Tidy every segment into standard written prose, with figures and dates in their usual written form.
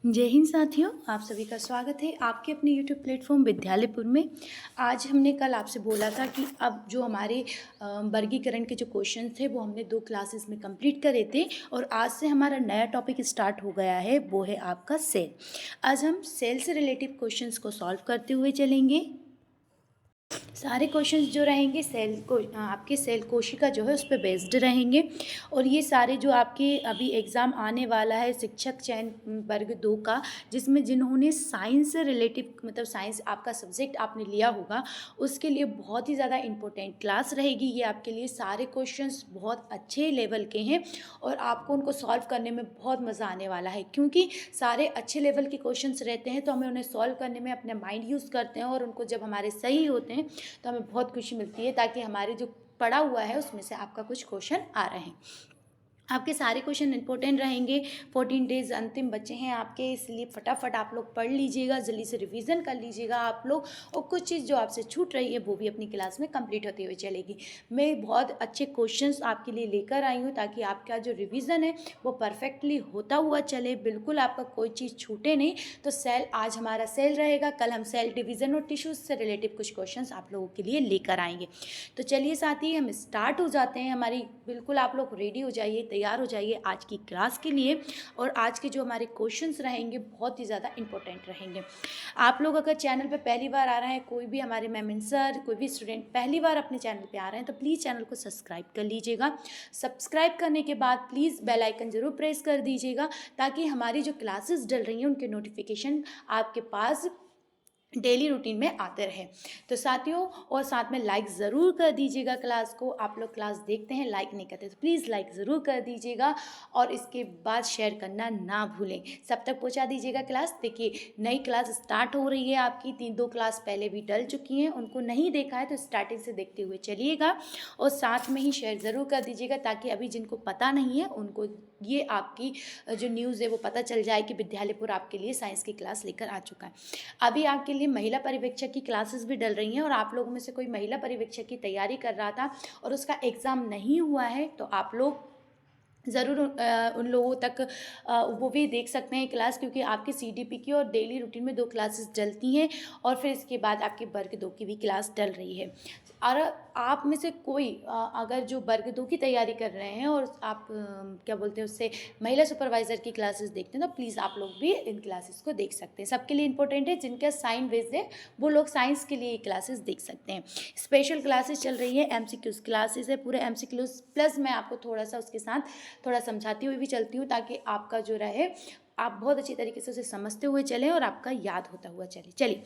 जय हिंद साथियों, आप सभी का स्वागत है आपके अपने YouTube प्लेटफॉर्म विद्यालयपुर में। आज हमने कल आपसे बोला था कि अब जो हमारे वर्गीकरण के जो क्वेश्चन थे वो हमने 2 क्लासेस में कंप्लीट करे थे और आज से हमारा नया टॉपिक स्टार्ट हो गया है, वो है आपका सेल। आज हम सेल से रिलेटिव क्वेश्चंस को सॉल्व करते हुए चलेंगे। सारे क्वेश्चंस जो रहेंगे सेल को आपके सेल कोशिका जो है उस पर बेस्ड रहेंगे और ये सारे जो आपके अभी एग्ज़ाम आने वाला है शिक्षक चयन वर्ग 2 का, जिसमें जिन्होंने साइंस से रिलेटिव मतलब साइंस आपका सब्जेक्ट आपने लिया होगा, उसके लिए बहुत ही ज़्यादा इम्पोर्टेंट क्लास रहेगी। ये आपके लिए सारे क्वेश्चंस बहुत अच्छे लेवल के हैं और आपको उनको सॉल्व करने में बहुत मज़ा आने वाला है, क्योंकि सारे अच्छे लेवल के क्वेश्चंस रहते हैं तो हमें उन्हें सॉल्व करने में अपना माइंड यूज़ करते हैं और उनको जब हमारे सही होते हैं तो हमें बहुत खुशी मिलती है, ताकि हमारे जो पढ़ा हुआ है उसमें से आपका कुछ क्वेश्चन आ रहे हैं। आपके सारे क्वेश्चन इंपॉर्टेंट रहेंगे। 14 डेज़ अंतिम बचे हैं आपके, इसलिए फटाफट आप लोग पढ़ लीजिएगा, जल्दी से रिवीजन कर लीजिएगा आप लोग, और कुछ चीज़ जो आपसे छूट रही है वो भी अपनी क्लास में कंप्लीट होती हुई चलेगी। मैं बहुत अच्छे क्वेश्चंस आपके लिए लेकर आई हूँ ताकि आपका जो रिवीजन है वो परफेक्टली होता हुआ चले, बिल्कुल आपका कोई चीज़ छूटे नहीं। तो सेल आज हमारा सेल रहेगा, कल हम सेल डिवीज़न और टिश्यूज़ से रिलेटिव कुछ क्वेश्चन आप लोगों के लिए लेकर आएंगे। तो चलिए साथी हम स्टार्ट हो जाते हैं। हमारी बिल्कुल आप लोग रेडी हो जाइए, तैयार हो जाइए आज की क्लास के लिए। और आज के जो हमारे क्वेश्चंस रहेंगे बहुत ही ज़्यादा इंपॉर्टेंट रहेंगे। आप लोग अगर चैनल पे पहली बार आ रहे हैं, कोई भी हमारे मैम सर, कोई भी स्टूडेंट पहली बार अपने चैनल पे आ रहे हैं, तो प्लीज़ चैनल को सब्सक्राइब कर लीजिएगा। सब्सक्राइब करने के बाद प्लीज़ बेल आइकन ज़रूर प्रेस कर दीजिएगा, ताकि हमारी जो क्लासेस डल रही हैं उनके नोटिफिकेशन आपके पास डेली रूटीन में आते रहे। तो साथियों, और साथ में लाइक ज़रूर कर दीजिएगा क्लास को। आप लोग क्लास देखते हैं, लाइक नहीं करते, तो प्लीज़ लाइक ज़रूर कर दीजिएगा और इसके बाद शेयर करना ना भूलें। सब तक पहुंचा दीजिएगा क्लास। देखिए नई क्लास स्टार्ट हो रही है आपकी, 3-2 क्लास पहले भी डल चुकी हैं, उनको नहीं देखा है तो स्टार्टिंग से देखते हुए चलिएगा और साथ में ही शेयर ज़रूर कर दीजिएगा, ताकि अभी जिनको पता नहीं है उनको ये आपकी जो न्यूज़ है वो पता चल जाए कि विद्यालयपुर आपके लिए साइंस की क्लास लेकर आ चुका है। अभी आपके लिए महिला परिवीक्षक की क्लासेस भी डल रही हैं, और आप लोगों में से कोई महिला परिवीक्षक की तैयारी कर रहा था और उसका एग्ज़ाम नहीं हुआ है, तो आप लोग ज़रूर उन लोगों तक वो भी देख सकते हैं क्लास, क्योंकि आपकी CDP की और डेली रूटीन में 2 क्लासेस डलती हैं और फिर इसके बाद आपके वर्ग 2 की भी क्लास डल रही है। और आप में से कोई अगर जो वर्ग 2 की तैयारी कर रहे हैं और आप क्या बोलते हैं उससे महिला सुपरवाइज़र की क्लासेस देखते हैं, तो प्लीज़ आप लोग भी इन क्लासेस को देख सकते हैं। सबके लिए इंपॉर्टेंट है, जिनका साइन बेस्ड है वो लोग साइंस के लिए क्लासेस देख सकते हैं। स्पेशल क्लासेस चल रही है, MCQs क्लासेस है, पूरे MCQs प्लस मैं आपको थोड़ा सा उसके साथ थोड़ा समझाती हुई भी चलती हूँ, ताकि आपका जो रहे आप बहुत अच्छी तरीके से उसे समझते हुए चलें और आपका याद होता हुआ चले। चलिए,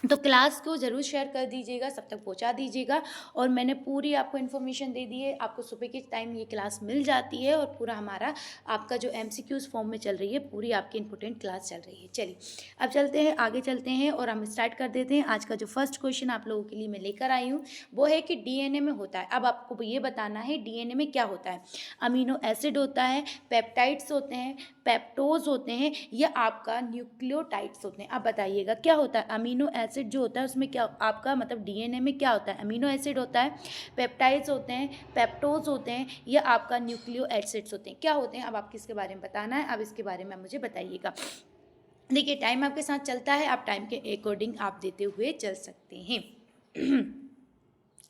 तो क्लास को ज़रूर शेयर कर दीजिएगा, सब तक पहुंचा दीजिएगा। और मैंने पूरी आपको इन्फॉर्मेशन दे दी है, आपको सुबह के टाइम ये क्लास मिल जाती है और पूरा हमारा आपका जो MCQs फॉर्म में चल रही है, पूरी आपकी इंपॉर्टेंट क्लास चल रही है। चलिए अब चलते हैं, आगे चलते हैं और हम स्टार्ट कर देते हैं। आज का जो फर्स्ट क्वेश्चन आप लोगों के लिए मैं लेकर आई हूँ वो है कि DNA में होता है। अब आपको ये बताना है DNA में क्या होता है। अमीनो एसिड होता है, पेप्टाइड्स होते हैं, पेप्टोज होते हैं, या आपका न्यूक्लियोटाइड्स होते हैं। अब बताइएगा क्या होता है। अमीनो एसिड जो होता है उसमें क्या आपका मतलब DNA में क्या होता है। अमीनो एसिड होता है, पेप्टाइड्स होते हैं, पेप्टोज होते हैं, या आपका न्यूक्लियो एसिड्स होते हैं। क्या होते हैं अब आपको इसके बारे में बताना है। अब इसके बारे में मुझे बताइएगा। देखिए टाइम आपके साथ चलता है, आप टाइम के अकॉर्डिंग आप देते हुए चल सकते हैं।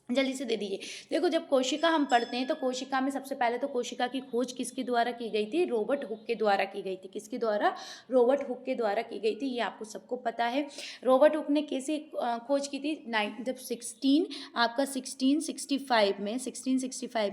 जल्दी से दे दीजिए। देखो जब कोशिका हम पढ़ते हैं तो कोशिका में सबसे पहले तो कोशिका की खोज किसके द्वारा की गई थी। रॉबर्ट हुक के द्वारा की गई थी। किसके द्वारा। रॉबर्ट हुक के द्वारा की गई थी, ये आपको सबको पता है। रॉबर्ट हुक ने कैसे खोज की थी। जब 1665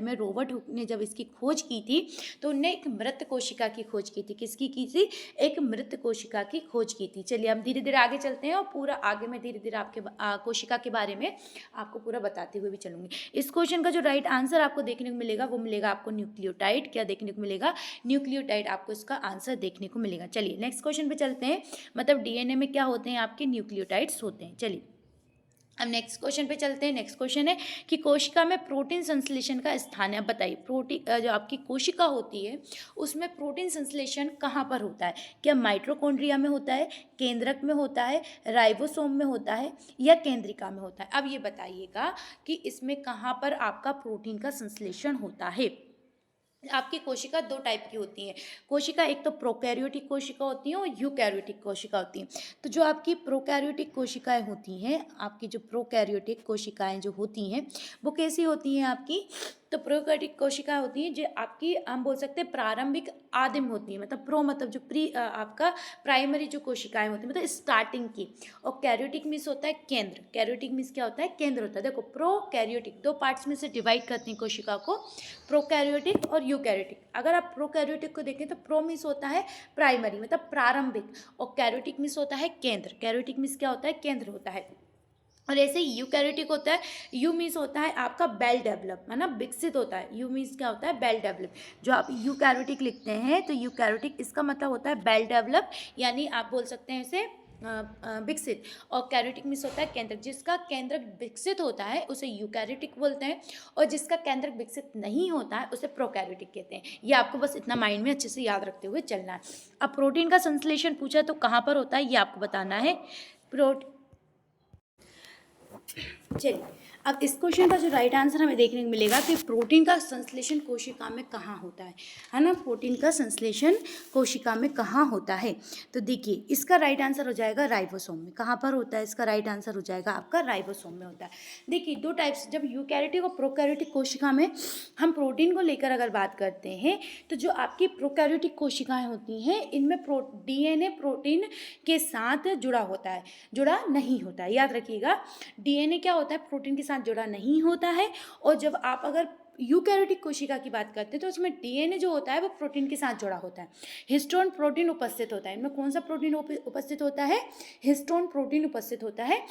में रॉबर्ट हुक ने जब इसकी खोज की थी तो उनने एक मृत कोशिका की खोज की थी। किसकी की थी। एक मृत कोशिका की खोज की थी। चलिए हम धीरे धीरे आगे चलते हैं और पूरा आगे मैं धीरे धीरे आपके कोशिका के बारे में आपको पूरा बताती हुए भी चलूंगी। इस क्वेश्चन का जो राइट आंसर आपको देखने को मिलेगा वो मिलेगा आपको न्यूक्लियोटाइड। क्या देखने को मिलेगा। न्यूक्लियोटाइड आपको इसका आंसर देखने को मिलेगा। चलिए नेक्स्ट क्वेश्चन पे चलते हैं। मतलब DNA में क्या होते हैं आपके न्यूक्लियोटाइड्स होते हैं। चलिए अब नेक्स्ट क्वेश्चन पे चलते हैं। नेक्स्ट क्वेश्चन है कि कोशिका में प्रोटीन संश्लेषण का स्थान है। अब बताइए प्रोटीन जो आपकी कोशिका होती है उसमें प्रोटीन संश्लेषण कहाँ पर होता है। क्या माइटोकॉन्ड्रिया में होता है, केंद्रक में होता है, राइबोसोम में होता है, या केंद्रिका में होता है। अब ये बताइएगा कि इसमें कहाँ पर आपका प्रोटीन का संश्लेषण होता है। आपकी कोशिका दो टाइप की होती हैं। कोशिका एक तो प्रोकैरियोटिक कोशिका होती हैं और यूकैरियोटिक कोशिका होती हैं। तो जो आपकी प्रोकैरियोटिक कोशिकाएं होती हैं, आपकी जो प्रोकैरियोटिक कोशिकाएं जो होती हैं वो कैसी होती हैं आपकी? तो प्रोकैरियोटिक कोशिकाएं होती हैं जो आपकी, हम बोल सकते हैं प्रारंभिक आदिम होती हैं, मतलब प्रो मतलब जो आपका प्राइमरी जो कोशिकाएं होती हैं, मतलब स्टार्टिंग की। और कैरियोटिक मीन्स होता है केंद्र। कैरियोटिक मीन्स क्या होता है? केंद्र होता है। देखो, प्रोकैरियोटिक दो पार्ट्स में से डिवाइड करते हैं कोशिका को, प्रोकैरियोटिक और यूकैरियोटिक। अगर आप प्रोकैरियोटिक को देखें तो प्रो मीन्स होता है प्राइमरी मतलब प्रारंभिक, और कैरियोटिक मीन्स होता है केंद्र। कैरियोटिक मीन्स क्या होता है? केंद्र होता है। और ऐसे ही यूकैरियोटिक होता है, यू मीन्स होता है आपका वेल डेवलप, है ना, विकसित होता है। यू मीन्स क्या होता है? Well develop. जो आप यूकैरियोटिक लिखते हैं तो यूकैरियोटिक इसका मतलब होता है वेल डेवलप, यानी आप बोल सकते हैं इसे विकसित। और कैरियोटिक मीन्स होता है केंद्र। जिसका केंद्र विकसित होता है उसे यूकैरियोटिक बोलते हैं, और जिसका केंद्र विकसित नहीं होता है उसे प्रोकैरियोटिक कहते हैं। ये आपको बस इतना माइंड में अच्छे से याद रखते हुए चलना है। अब प्रोटीन का संश्लेषण पूछा तो कहाँ पर होता है ये आपको बताना है। चलिए, अब इस क्वेश्चन का जो राइट आंसर हमें देखने को मिलेगा कि प्रोटीन का संश्लेषण कोशिका में कहाँ होता है ना। प्रोटीन का संश्लेषण कोशिका में कहाँ होता है? तो देखिए, इसका राइट आंसर हो जाएगा राइबोसोम में। कहाँ पर होता है? इसका राइट आंसर हो जाएगा आपका राइबोसोम में होता है। देखिए, दो टाइप्स, जब यूकैरियोटिक और प्रोकैरियोटिक कोशिका में हम प्रोटीन को लेकर अगर बात करते हैं तो जो आपकी प्रोकैरियोटिक कोशिकाएं होती हैं इनमें डीएनए प्रोटीन के साथ जुड़ा होता है, जुड़ा नहीं होता है। याद रखिएगा, डीएनए क्या होता है? प्रोटीन के साथ जुड़ा नहीं होता है। और जब आप अगर यूकैरियोटिक कोशिका की बात करते हैं तो उसमें डीएनए जो होता है वो प्रोटीन के साथ जुड़ा होता है। हिस्टोन प्रोटीन उपस्थित होता है। इनमें कौन सा प्रोटीन उपस्थित होता है? हिस्टोन प्रोटीन उपस्थित होता है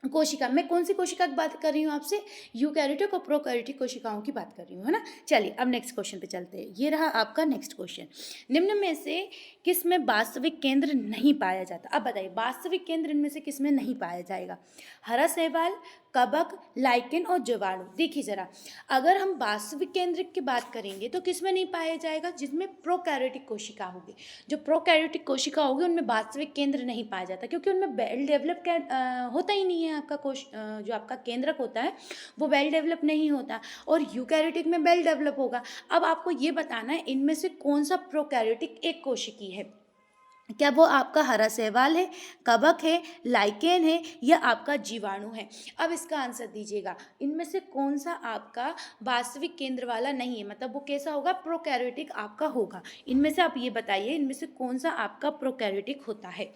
कोशिका में। कौन सी कोशिका की बात कर रही हूँ आपसे? यूकैरियोटिक और प्रोकैरियोटिक कोशिकाओं की बात कर रही हूँ, है ना। चलिए, अब नेक्स्ट क्वेश्चन पे चलते हैं। ये रहा आपका नेक्स्ट क्वेश्चन। निम्न में से किस में वास्तविक केंद्र नहीं पाया जाता? अब बताइए, वास्तविक केंद्र इनमें से किस में नहीं पाया जाएगा? हरा शैवाल, कवक, लाइकेन और जीवाणु। देखिए जरा, अगर हम वास्तविक केंद्र की बात करेंगे तो किस में नहीं पाया जाएगा? जिसमें प्रोकैरियोटिक कोशिका होगी। जो प्रोकैरियोटिक कोशिका होगी उनमें वास्तविक केंद्र नहीं पाया जाता, क्योंकि उनमें वेल डेवलप होता ही नहीं है। आपका जो आपका केंद्रक होता है वो वेल डेवलप नहीं होता, और यूकैरियोटिक में वेल डेवलप होगा। अब आपको ये बताना है इनमें से कौन सा प्रोकैरियोटिक एक कोशिकी है। क्या वो आपका हरा शैवाल है, कवक है, लाइकेन है, या आपका जीवाणु है? अब इसका आंसर दीजिएगा, इनमें से कौन सा आपका वास्तविक केंद्र वाला नहीं है, मतलब वो कैसा होगा? प्रोकैरियोटिक आपका होगा। इनमें से आप ये बताइए, इनमें से कौन सा आपका प्रोकैरियोटिक होता है,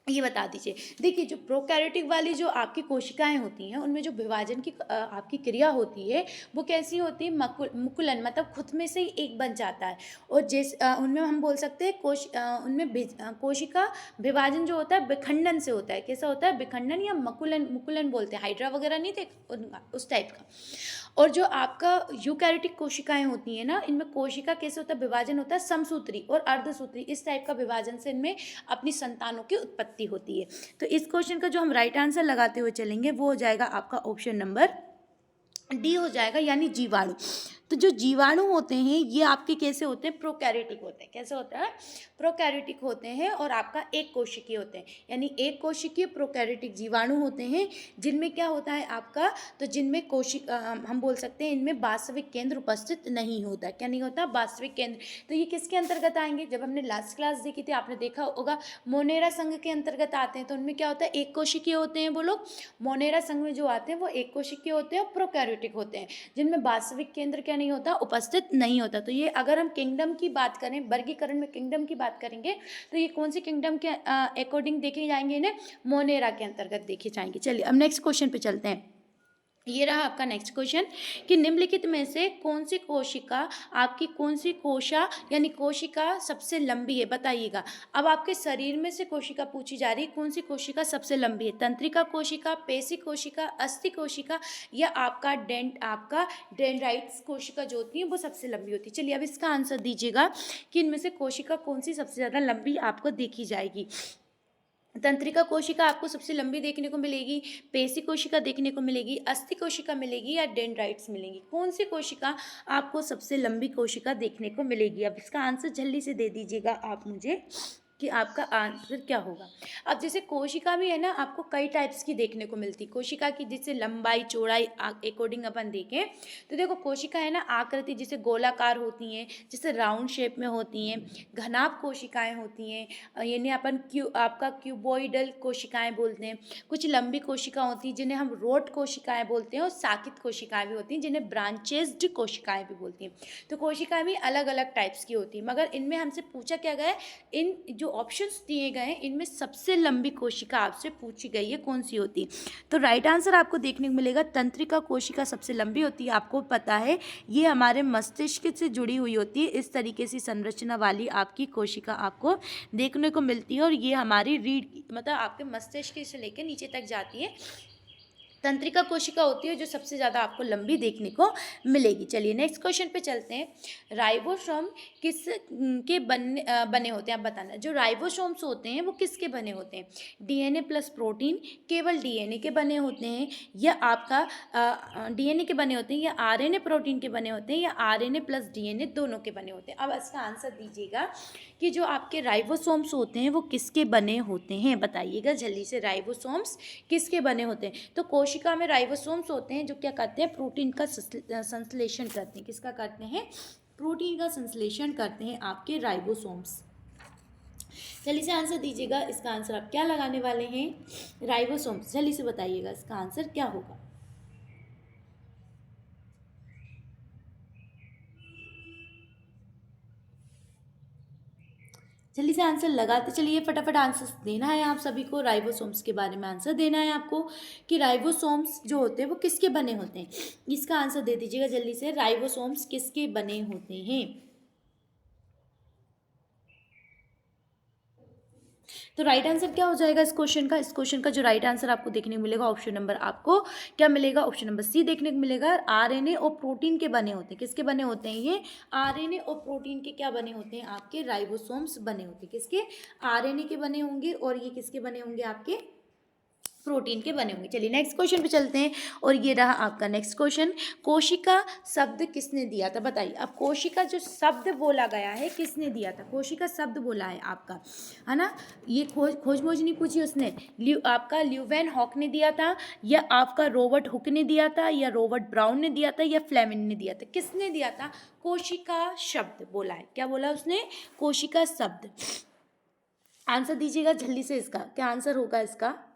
ये बता दीजिए। देखिए, जो प्रोकैरियोटिक वाली जो आपकी कोशिकाएं होती हैं उनमें जो विभाजन की आपकी क्रिया होती है वो कैसी होती है? मुकुलन, मतलब खुद में से ही एक बन जाता है। और उनमें हम बोल सकते हैं उनमें कोशिका विभाजन जो होता है विखंडन से होता है। कैसा होता है? विखंडन या मकुलन, मुकुलन बोलते हैं। हाइड्रा वगैरह नहीं थे उस टाइप का। और जो आपका यूकैरियोटिक कोशिकाएं होती हैं ना, इनमें कोशिका कैसे होता है? विभाजन होता है समसूत्री और अर्धसूत्री, इस टाइप का विभाजन से इनमें अपनी संतानों की उत्पत्ति होती है। तो इस क्वेश्चन का जो हम राइट आंसर लगाते हुए चलेंगे वो हो जाएगा आपका ऑप्शन नंबर डी हो जाएगा, यानी जीवाणु। तो जो जीवाणु होते हैं ये आपके कैसे होते हैं? प्रोकैरियोटिक होते हैं। कैसे होता है? प्रोकैरियोटिक होते हैं, और आपका एक कोशिकीय होते हैं, यानी एक कोशिकीय प्रोकैरियोटिक जीवाणु होते हैं। जिनमें क्या होता है आपका? तो जिनमें हम बोल सकते हैं इनमें वास्तविक केंद्र उपस्थित नहीं होता। क्या नहीं होता? वास्तविक केंद्र। तो ये किसके अंतर्गत आएंगे? जब हमने लास्ट क्लास देखी थी आपने देखा होगा, मोनेरा संघ के अंतर्गत आते हैं। तो उनमें क्या होता है? एक कोशिकीय होते हैं वो लोग। मोनेरा संघ में जो आते हैं वो एक कोशिकीय होते हैं और प्रोकैरियोटिक होते हैं, जिनमें वास्तविक केंद्र क्या नहीं होता? उपस्थित नहीं होता। तो ये अगर हम किंगडम की बात करें, वर्गीकरण में किंगडम की बात करेंगे तो ये कौन सी किंगडम के अकॉर्डिंग देखे जाएंगे? इन्हें मोनेरा के अंतर्गत देखे जाएंगे। चलिए, अब नेक्स्ट क्वेश्चन पे चलते हैं। ये रहा आपका नेक्स्ट क्वेश्चन कि निम्नलिखित में से कौन सी कोशिका, आपकी कौन सी कोशा यानी कोशिका सबसे लंबी है? बताइएगा। अब आपके शरीर में से कोशिका पूछी जा रही है, कौन सी कोशिका सबसे लंबी है? तंत्रिका कोशिका, पेशी कोशिका, अस्थि कोशिका, या आपका डेंड्राइट्स कोशिका जो होती है वो सबसे लंबी होती है? चलिए, अब इसका आंसर दीजिएगा कि इनमें से कोशिका कौन सी सबसे ज़्यादा लंबी आपको देखी जाएगी। तंत्रिका कोशिका आपको सबसे लंबी देखने को मिलेगी, पेशी कोशिका देखने को मिलेगी, अस्थि कोशिका मिलेगी, या डेंड्राइट्स मिलेंगी? कौन सी कोशिका आपको सबसे लंबी कोशिका देखने को मिलेगी? अब इसका आंसर जल्दी से दे दीजिएगा आप मुझे। कि आपका आंसर क्या होगा। अब जैसे कोशिका भी है ना, आपको कई टाइप्स की देखने को मिलती। कोशिका की जैसे लंबाई चौड़ाई अकॉर्डिंग अपन देखें तो देखो कोशिका है ना आकृति जैसे गोलाकार होती हैं, जैसे राउंड शेप में होती हैं, घनाभ कोशिकाएं होती हैं, यानी अपन आपका क्यूबॉइडल कोशिकाएं बोलते हैं। कुछ लंबी कोशिका होती हैं जिन्हें हम रोड कोशिकाएं बोलते हैं, और साकित कोशिकाएं भी होती हैं जिन्हें ब्रांचेस्ड कोशिकाएं भी बोलती हैं। तो कोशिकाएं भी अलग अलग टाइप्स की होती हैं, मगर इनमें हमसे पूछा क्या गया है, इन जो ऑप्शंस दिए गए हैं इनमें सबसे लंबी कोशिका आपसे पूछी गई है कौन सी होती है। तो राइट आंसर आपको देखने को मिलेगा तंत्रिका कोशिका सबसे लंबी होती है। आपको पता है ये हमारे मस्तिष्क से जुड़ी हुई होती है, इस तरीके से संरचना वाली आपकी कोशिका आपको देखने को मिलती है, और ये हमारी रीढ़ मतलब आपके मस्तिष्क से लेकर नीचे तक जाती है। तंत्रिका कोशिका होती है जो सबसे ज़्यादा आपको लंबी देखने को मिलेगी। चलिए नेक्स्ट क्वेश्चन पे चलते हैं। राइबोसोम किस के बने होते हैं, आप बताना। जो राइबोसोम्स होते हैं वो किसके बने होते हैं, डीएनए प्लस प्रोटीन, केवल डीएनए के बने होते हैं, या आपका डीएनए के बने होते हैं, या आरएनए प्रोटीन के बने होते हैं, या आरएनए प्लस डीएनए दोनों के बने होते हैं। अब इसका आंसर दीजिएगा कि जो आपके राइबोसोम्स होते हैं वो किसके बने होते हैं, बताइएगा जल्दी से। राइबोसोम्स किसके बने होते हैं, तो कोशिका में राइबोसोम्स होते हैं जो क्या करते हैं, प्रोटीन का संश्लेषण करते हैं। किसका करते हैं, प्रोटीन का संश्लेषण करते हैं आपके राइबोसोम्स। जल्दी से आंसर दीजिएगा, इसका आंसर आप क्या लगाने वाले हैं, राइबोसोम्स। जल्दी से बताइएगा इसका आंसर क्या होगा। जल्दी से आंसर लगाते चलिए, फटाफट आंसर देना है आप सभी को। राइबोसोम्स के बारे में आंसर देना है आपको कि राइबोसोम्स जो होते हैं वो किसके बने होते हैं। इसका आंसर दे दीजिएगा जल्दी से, राइबोसोम्स किसके बने होते हैं। तो राइट आंसर क्या हो जाएगा इस क्वेश्चन का, इस क्वेश्चन का जो राइट आंसर आपको देखने को मिलेगा, ऑप्शन नंबर आपको क्या मिलेगा, ऑप्शन नंबर सी देखने को मिलेगा। आरएनए और प्रोटीन के बने होते हैं। किसके बने होते हैं ये, आरएनए और प्रोटीन के क्या बने होते हैं, आपके राइबोसोम्स बने होते हैं। किसके, आरएनए के बने होंगे, और ये किसके बने होंगे, आपके प्रोटीन के बने होंगे। चलिए नेक्स्ट क्वेश्चन पे चलते हैं, और ये रहा आपका नेक्स्ट क्वेश्चन। कोशिका शब्द किसने दिया था, बताइए। अब कोशिका जो शब्द बोला गया है किसने दिया था, कोशिका शब्द बोला है आपका, है ना। ये खोज मोज नहीं पूछी उसने, आपका ल्यूवेन हॉक ने दिया था, या आपका रॉबर्ट हुक ने दिया था, या रॉबर्ट ब्राउन ने दिया था, या फ्लेमिंग ने दिया था। किसने दिया था, कोशिका शब्द बोला है। क्या बोला उसने, कोशिका शब्द। आंसर दीजिएगा जल्दी से, इसका क्या आंसर होगा इसका।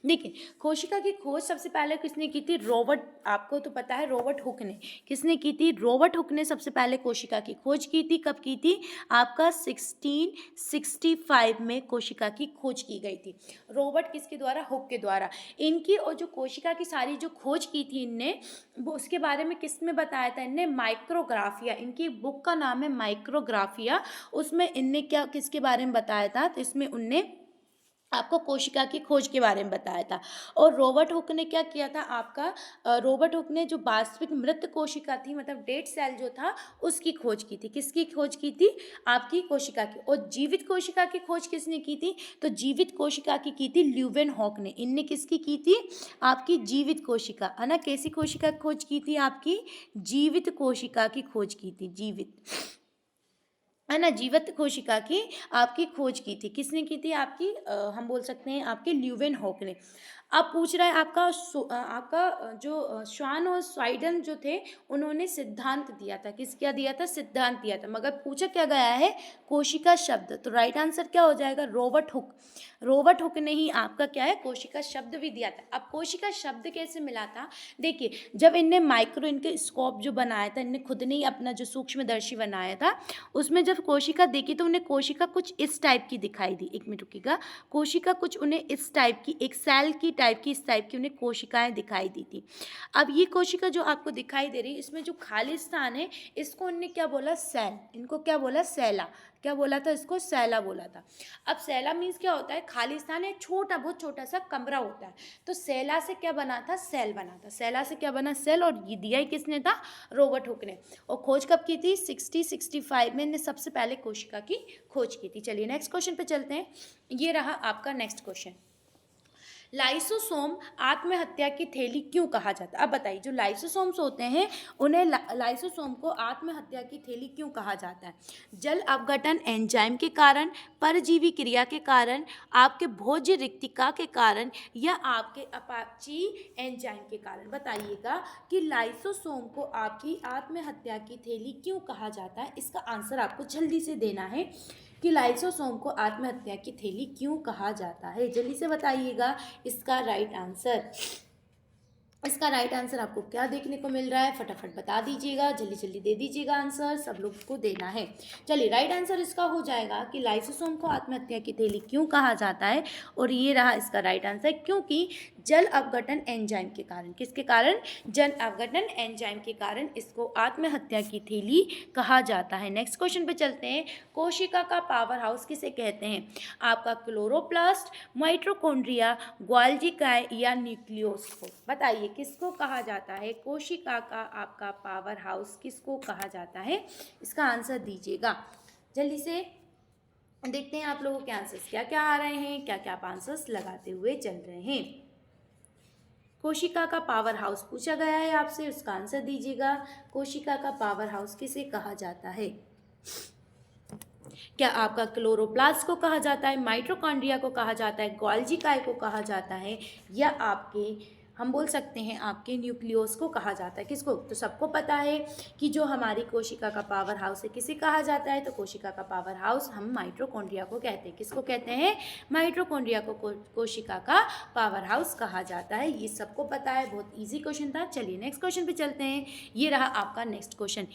देखिए कोशिका की खोज सबसे पहले किसने की थी, रॉबर्ट, आपको तो पता है रॉबर्ट हुक ने। किसने की थी, रॉबर्ट हुक ने सबसे पहले कोशिका की खोज की थी। कब की थी, आपका 1665 में कोशिका की खोज की गई थी। रॉबर्ट किसके द्वारा, हुक के द्वारा। इनकी और जो कोशिका की सारी जो खोज की थी इनने, वो उसके बारे में किस में बताया था, इनने माइक्रोग्राफिया, इनकी बुक का नाम है माइक्रोग्राफिया। उसमें इनने क्या किसके बारे में बताया था, तो इसमें उनने आपको कोशिका की खोज के बारे में बताया था। और रॉबर्ट हुक ने क्या किया था, आपका रॉबर्ट हुक ने जो वास्तविक मृत कोशिका थी, मतलब डेड सेल जो था, उसकी खोज की थी। किसकी खोज की थी, आपकी कोशिका की। और जीवित कोशिका की खोज किसने की थी, तो जीवित कोशिका की थी ल्यूवेन हॉक ने। इनने किसकी की थी, आपकी जीवित कोशिका, है ना। कैसी कोशिका की खोज की थी, आपकी जीवित कोशिका की खोज की थी, जीवित, है ना। जीवित कोशिका की आपकी खोज की थी। किसने की थी, आपकी हम बोल सकते हैं आपके ल्यूवेन हॉक ने। अब पूछ रहा है आपका जो श्वान और स्वाइडन जो थे, उन्होंने सिद्धांत दिया था। किस क्या दिया था, सिद्धांत दिया था, मगर पूछा क्या गया है, कोशिका शब्द। तो राइट आंसर क्या हो जाएगा, रॉबर्ट हुक। रॉबर्ट हुक ने ही आपका क्या है, कोशिका शब्द भी दिया था। अब कोशिका शब्द कैसे मिला था, देखिए जब इनने माइक्रो इनके स्कोप जो बनाया था, इनने खुद ने ही अपना जो सूक्ष्मदर्शी बनाया था, उसमें जब कोशिका देखी तो उन्हें कोशिका कुछ इस टाइप की दिखाई दी। एक मिनट रुकिएगा, कोशिका कुछ उन्हें इस टाइप की, एक सेल की टाइप की, इस टाइप की उन्हें कोशिकाएं दिखाई दी थी। अब ये कोशिका जो आपको दिखाई दे रही है, इसमें जो खाली स्थान है, इसको उन्होंने क्या बोला, सेल। इनको क्या बोला, सैला। क्या बोला था, इसको सैला बोला था। अब सैला मीन्स क्या होता है, खाली स्थान है, छोटा, बहुत छोटा सा कमरा होता है। तो सैला से क्या बना था, सेल बना था। सैला से क्या बना, सेल। और ये दिया ही किसने था, रॉबर्ट हुक ने। और खोज कब की थी, 1665 में इन्हें सबसे पहले कोशिका की खोज की थी। चलिए नेक्स्ट क्वेश्चन पे चलते हैं, ये रहा आपका नेक्स्ट क्वेश्चन। लाइसोसोम आत्महत्या की थैली क्यों कहा जाता है? अब बताइए, जो लाइसोसोम्स होते हैं उन्हें लाइसोसोम को आत्महत्या की थैली क्यों कहा जाता है? जल अपघटन एंजाइम के कारण, परजीवी क्रिया के कारण, आपके भोज्य रिक्तिका के कारण या आपके अपाची एंजाइम के कारण? बताइएगा कि लाइसोसोम को आपकी आत्महत्या की थैली क्यों कहा जाता है। इसका आंसर आपको जल्दी से देना है कि लाइसोसोम को आत्महत्या की थैली क्यों कहा जाता है। जल्दी से बताइएगा इसका राइट आंसर। इसका राइट आंसर आपको क्या देखने को मिल रहा है, फटाफट बता दीजिएगा, जल्दी जल्दी दे दीजिएगा आंसर, सब लोग को देना है। चलिए, राइट आंसर इसका हो जाएगा कि लाइसोसोम को आत्महत्या की थैली क्यों कहा जाता है, और ये रहा इसका राइट आंसर, क्योंकि जल अपघटन एंजाइम के कारण। किसके कारण? जल अपघटन एंजाइम के कारण इसको आत्महत्या की थैली कहा जाता है। नेक्स्ट क्वेश्चन पे चलते हैं। कोशिका का पावर हाउस किसे कहते हैं? आपका क्लोरोप्लास्ट, माइटोकॉन्ड्रिया, गोल्गी काय या न्यूक्लियस को? बताइए किसको कहा जाता है? कोशिका का आपका पावर हाउस किसको कहा जाता है? इसका आंसर दीजिएगा जल्दी से। देखते हैं आप लोगों के आंसर्स क्या क्या आ रहे हैं, क्या क्या आप आंसर्स लगाते हुए चल रहे हैं। कोशिका का पावर हाउस पूछा गया है आपसे, उसका आंसर दीजिएगा। कोशिका का पावर हाउस किसे कहा जाता है? क्या आपका क्लोरोप्लास्ट को कहा जाता है, माइटोकॉन्ड्रिया को कहा जाता है, गोल्गी काय को कहा जाता है, या आपके हम बोल सकते हैं आपके न्यूक्लियस को कहा जाता है? किसको? तो सबको पता है कि जो हमारी कोशिका का पावर हाउस है किसे कहा जाता है? तो कोशिका का पावर हाउस हम माइटोकॉन्ड्रिया को कहते हैं। किसको कहते हैं? माइटोकॉन्ड्रिया को कोशिका का पावर हाउस कहा जाता है। ये सबको पता है, बहुत ईजी क्वेश्चन था। चलिए नेक्स्ट क्वेश्चन पे चलते हैं। ये रहा आपका नेक्स्ट क्वेश्चन।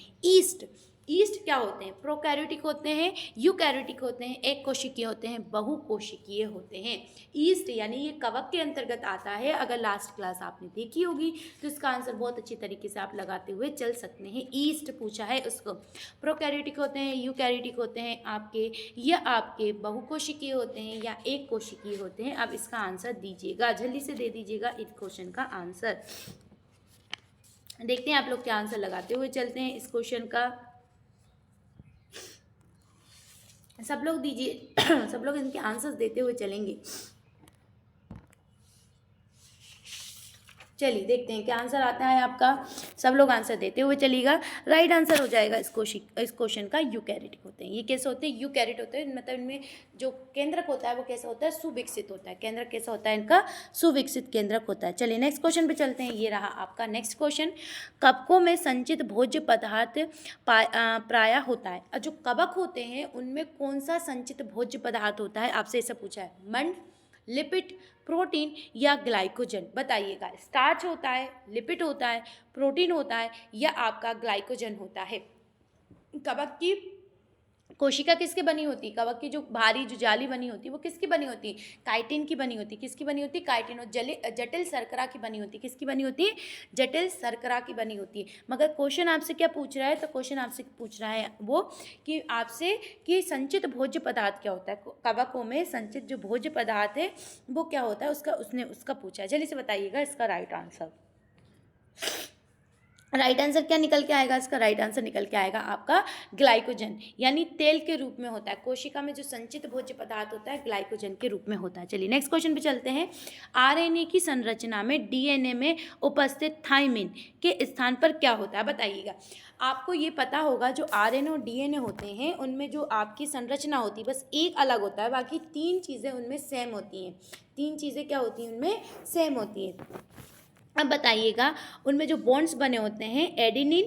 ईस्ट क्या होते हैं? प्रोकैरियोटिक होते हैं, यूकैरियोटिक होते हैं, एक कोशिकीय होते हैं, बहुकोशिकीय होते हैं। ईस्ट यानी ये कवक के अंतर्गत आता है। अगर लास्ट क्लास आपने देखी होगी तो इसका आंसर बहुत अच्छी तरीके से आप लगाते हुए चल सकते हैं। ईस्ट पूछा है उसको। प्रोकैरियोटिक होते हैं, यूकैरियोटिक होते हैं आपके, या आपके बहुकोशिकीय होते हैं, या एक कोशिकीय होते हैं। अब इसका आंसर दीजिएगा, जल्दी से दे दीजिएगा इस क्वेश्चन का आंसर। देखते हैं आप लोग क्या आंसर लगाते हुए चलते हैं इस क्वेश्चन का। सब लोग दीजिए सब लोग इनके आंसर्स देते हुए चलेंगे। चलिए देखते हैं क्या आंसर आता है आपका। सब लोग आंसर देते हुए चलिएगा। राइट आंसर हो जाएगा इस क्वेश्चन का यूकैरियोटिक होते हैं। ये कैसे होते हैं? यूकैरियोट होते हैं, मतलब इनमें जो केंद्रक होता है वो कैसा होता है? सुविकसित होता है। केंद्रक कैसा होता है इनका? सुविकसित केंद्रक होता है। चलिए नेक्स्ट क्वेश्चन पे चलते हैं। ये रहा आपका नेक्स्ट क्वेश्चन। कवकों में संचित भोज्य पदार्थ प्राय होता है। जो कवक होते हैं उनमें कौन सा संचित भोज्य पदार्थ होता है? आपसे ऐसा पूछा है। मंड, लिपिड, प्रोटीन या ग्लाइकोजन? बताइएगा। स्टार्च होता है, लिपिड होता है, प्रोटीन होता है, या आपका ग्लाइकोजन होता है? कवक की कोशिका किसकी बनी होती है? कवक की जो भारी जो जाली बनी होती है वो किसकी बनी होती है? काइटिन की बनी होती है। किसकी बनी होती है? काइटिन। और जटिल शर्करा की बनी होती है। किसकी बनी होती है? जटिल शर्करा की बनी होती है। मगर क्वेश्चन आपसे क्या पूछ रहा है? तो क्वेश्चन आपसे पूछ रहा है वो कि आपसे कि संचित भोज्य पदार्थ क्या होता है? कवकों में संचित जो भोज्य पदार्थ है वो क्या होता है? उसका पूछा है। जल्दी से बताइएगा इसका राइट आंसर। राइट आंसर क्या निकल के आएगा? इसका राइट आंसर निकल के आएगा आपका ग्लाइकोजन, यानी तेल के रूप में होता है। कोशिका में जो संचित भोज्य पदार्थ होता है ग्लाइकोजन के रूप में होता है। चलिए नेक्स्ट क्वेश्चन पे चलते हैं। आरएनए की संरचना में डीएनए में उपस्थित थाइमिन के स्थान पर क्या होता है? बताइएगा। आपको ये पता होगा जो आरएनए और डीएनए होते हैं उनमें जो आपकी संरचना होती है बस एक अलग होता है, बाकी तीन चीज़ें उनमें सेम होती हैं। तीन चीज़ें क्या होती हैं? उनमें सेम होती हैं। अब बताइएगा उनमें जो बॉन्ड्स बने होते हैं एडेनिन,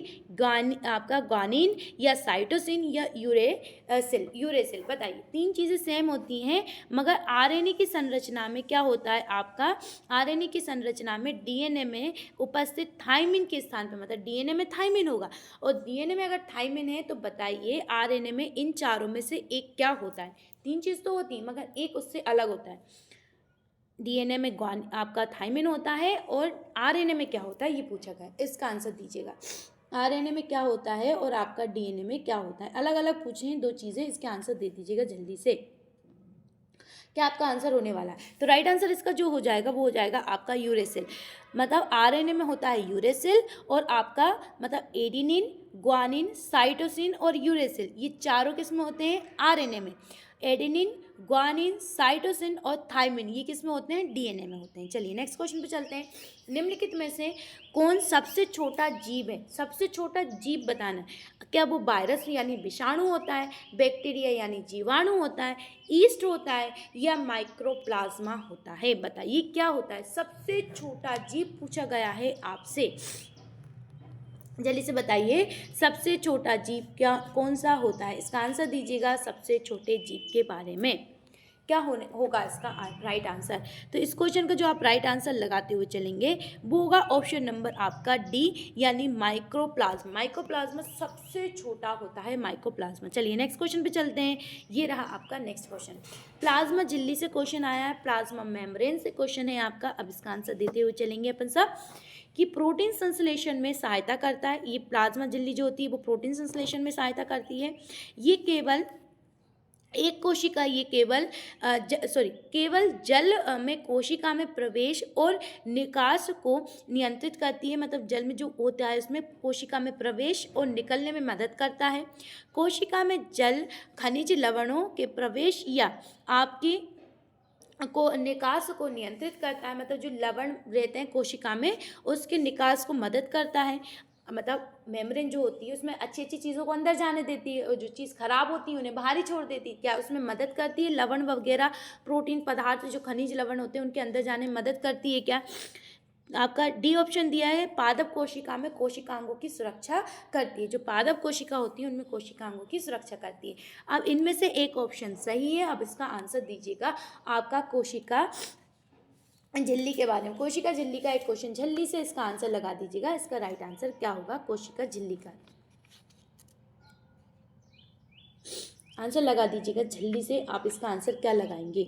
आपका ग्वानिन, या साइटोसिन, या यूरेसिल। बताइए, तीन चीज़ें सेम होती हैं, मगर आरएनए की संरचना में क्या होता है? आपका आरएनए की संरचना में डीएनए में उपस्थित थाइमिन के स्थान पर, मतलब डीएनए में थाइमिन होगा, और डीएनए में अगर थाइमिन है तो बताइए आरएनए में इन चारों में से एक क्या होता है? तीन चीज़ तो होती है मगर एक उससे अलग होता है। डीएनए में आपका थाइमिन होता है, और आरएनए में क्या होता है ये पूछा गया है। इसका आंसर दीजिएगा। आरएनए में क्या होता है और आपका डीएनए में क्या होता है? अलग अलग पूछे हैं दो चीज़ें, इसके आंसर दे दीजिएगा जल्दी से। क्या आपका आंसर होने वाला है? तो राइट आंसर इसका जो हो जाएगा वो हो जाएगा आपका यूरेसिल। मतलब आरएनए में होता है यूरेसिल और आपका मतलब एडेनिन, ग्वानिन, साइटोसिन और यूरेसिल, ये चारों किस में होते हैं? आरएनए में। एडेनिन, ग्वानिन, साइटोसिन और थाइमिन ये किस में होते हैं? डीएनए में होते हैं। चलिए नेक्स्ट क्वेश्चन पे चलते हैं। निम्नलिखित में से कौन सबसे छोटा जीव है? सबसे छोटा जीव बताना है। क्या वो वायरस यानी विषाणु होता है, बैक्टीरिया यानी जीवाणु होता है, ईस्ट होता है या माइक्रोप्लाज्मा होता है? बताइए क्या होता है सबसे छोटा जीव? पूछा गया है आपसे, जल्दी से बताइए सबसे छोटा जीव क्या कौन सा होता है? इसका आंसर दीजिएगा सबसे छोटे जीव के बारे में। क्या होगा इसका राइट आंसर? तो इस क्वेश्चन का जो आप राइट आंसर लगाते हुए चलेंगे वो होगा ऑप्शन नंबर आपका डी, यानी माइक्रोप्लाज्मा। माइक्रोप्लाज्मा सबसे छोटा होता है, माइक्रोप्लाज्मा। चलिए नेक्स्ट क्वेश्चन पे चलते हैं। ये रहा आपका नेक्स्ट क्वेश्चन। प्लाज्मा झिल्ली से क्वेश्चन आया है, प्लाज्मा मेम्ब्रेन से क्वेश्चन है आपका। अब इसका आंसर देते हुए चलेंगे अपन सब कि प्रोटीन संश्लेषण में सहायता करता है। ये प्लाज्मा झिल्ली जो होती है वो प्रोटीन संश्लेषण में सहायता करती है। ये केवल एक कोशिका, ये केवल केवल जल में कोशिका में प्रवेश और निकास को नियंत्रित करती है। मतलब जल में जो होता है उसमें कोशिका में प्रवेश और निकलने में मदद करता है। कोशिका में जल खनिज लवणों के प्रवेश या आपकी को निकास को नियंत्रित करता है। मतलब जो लवण रहते हैं कोशिका में उसके निकास को मदद करता है। मतलब मेम्ब्रेन जो होती है उसमें अच्छी अच्छी चीज़ों को अंदर जाने देती है और जो चीज़ खराब होती है उन्हें बाहर ही छोड़ देती है। क्या उसमें मदद करती है? लवण वगैरह प्रोटीन पदार्थ जो खनिज लवण होते हैं उनके अंदर जाने में मदद करती है। क्या आपका डी ऑप्शन दिया है, पादप कोशिका में कोशिकांगों की सुरक्षा करती है। जो पादप कोशिका होती है उनमें कोशिकांगों की सुरक्षा करती है। अब इनमें से एक ऑप्शन सही है। अब इसका आंसर दीजिएगा आपका कोशिका झिल्ली के बारे में। कोशिका झिल्ली का एक क्वेश्चन, झिल्ली से इसका आंसर लगा दीजिएगा। इसका राइट आंसर क्या होगा? कोशिका झिल्ली का आंसर लगा दीजिएगा। झिल्ली से आप इसका आंसर क्या लगाएंगे?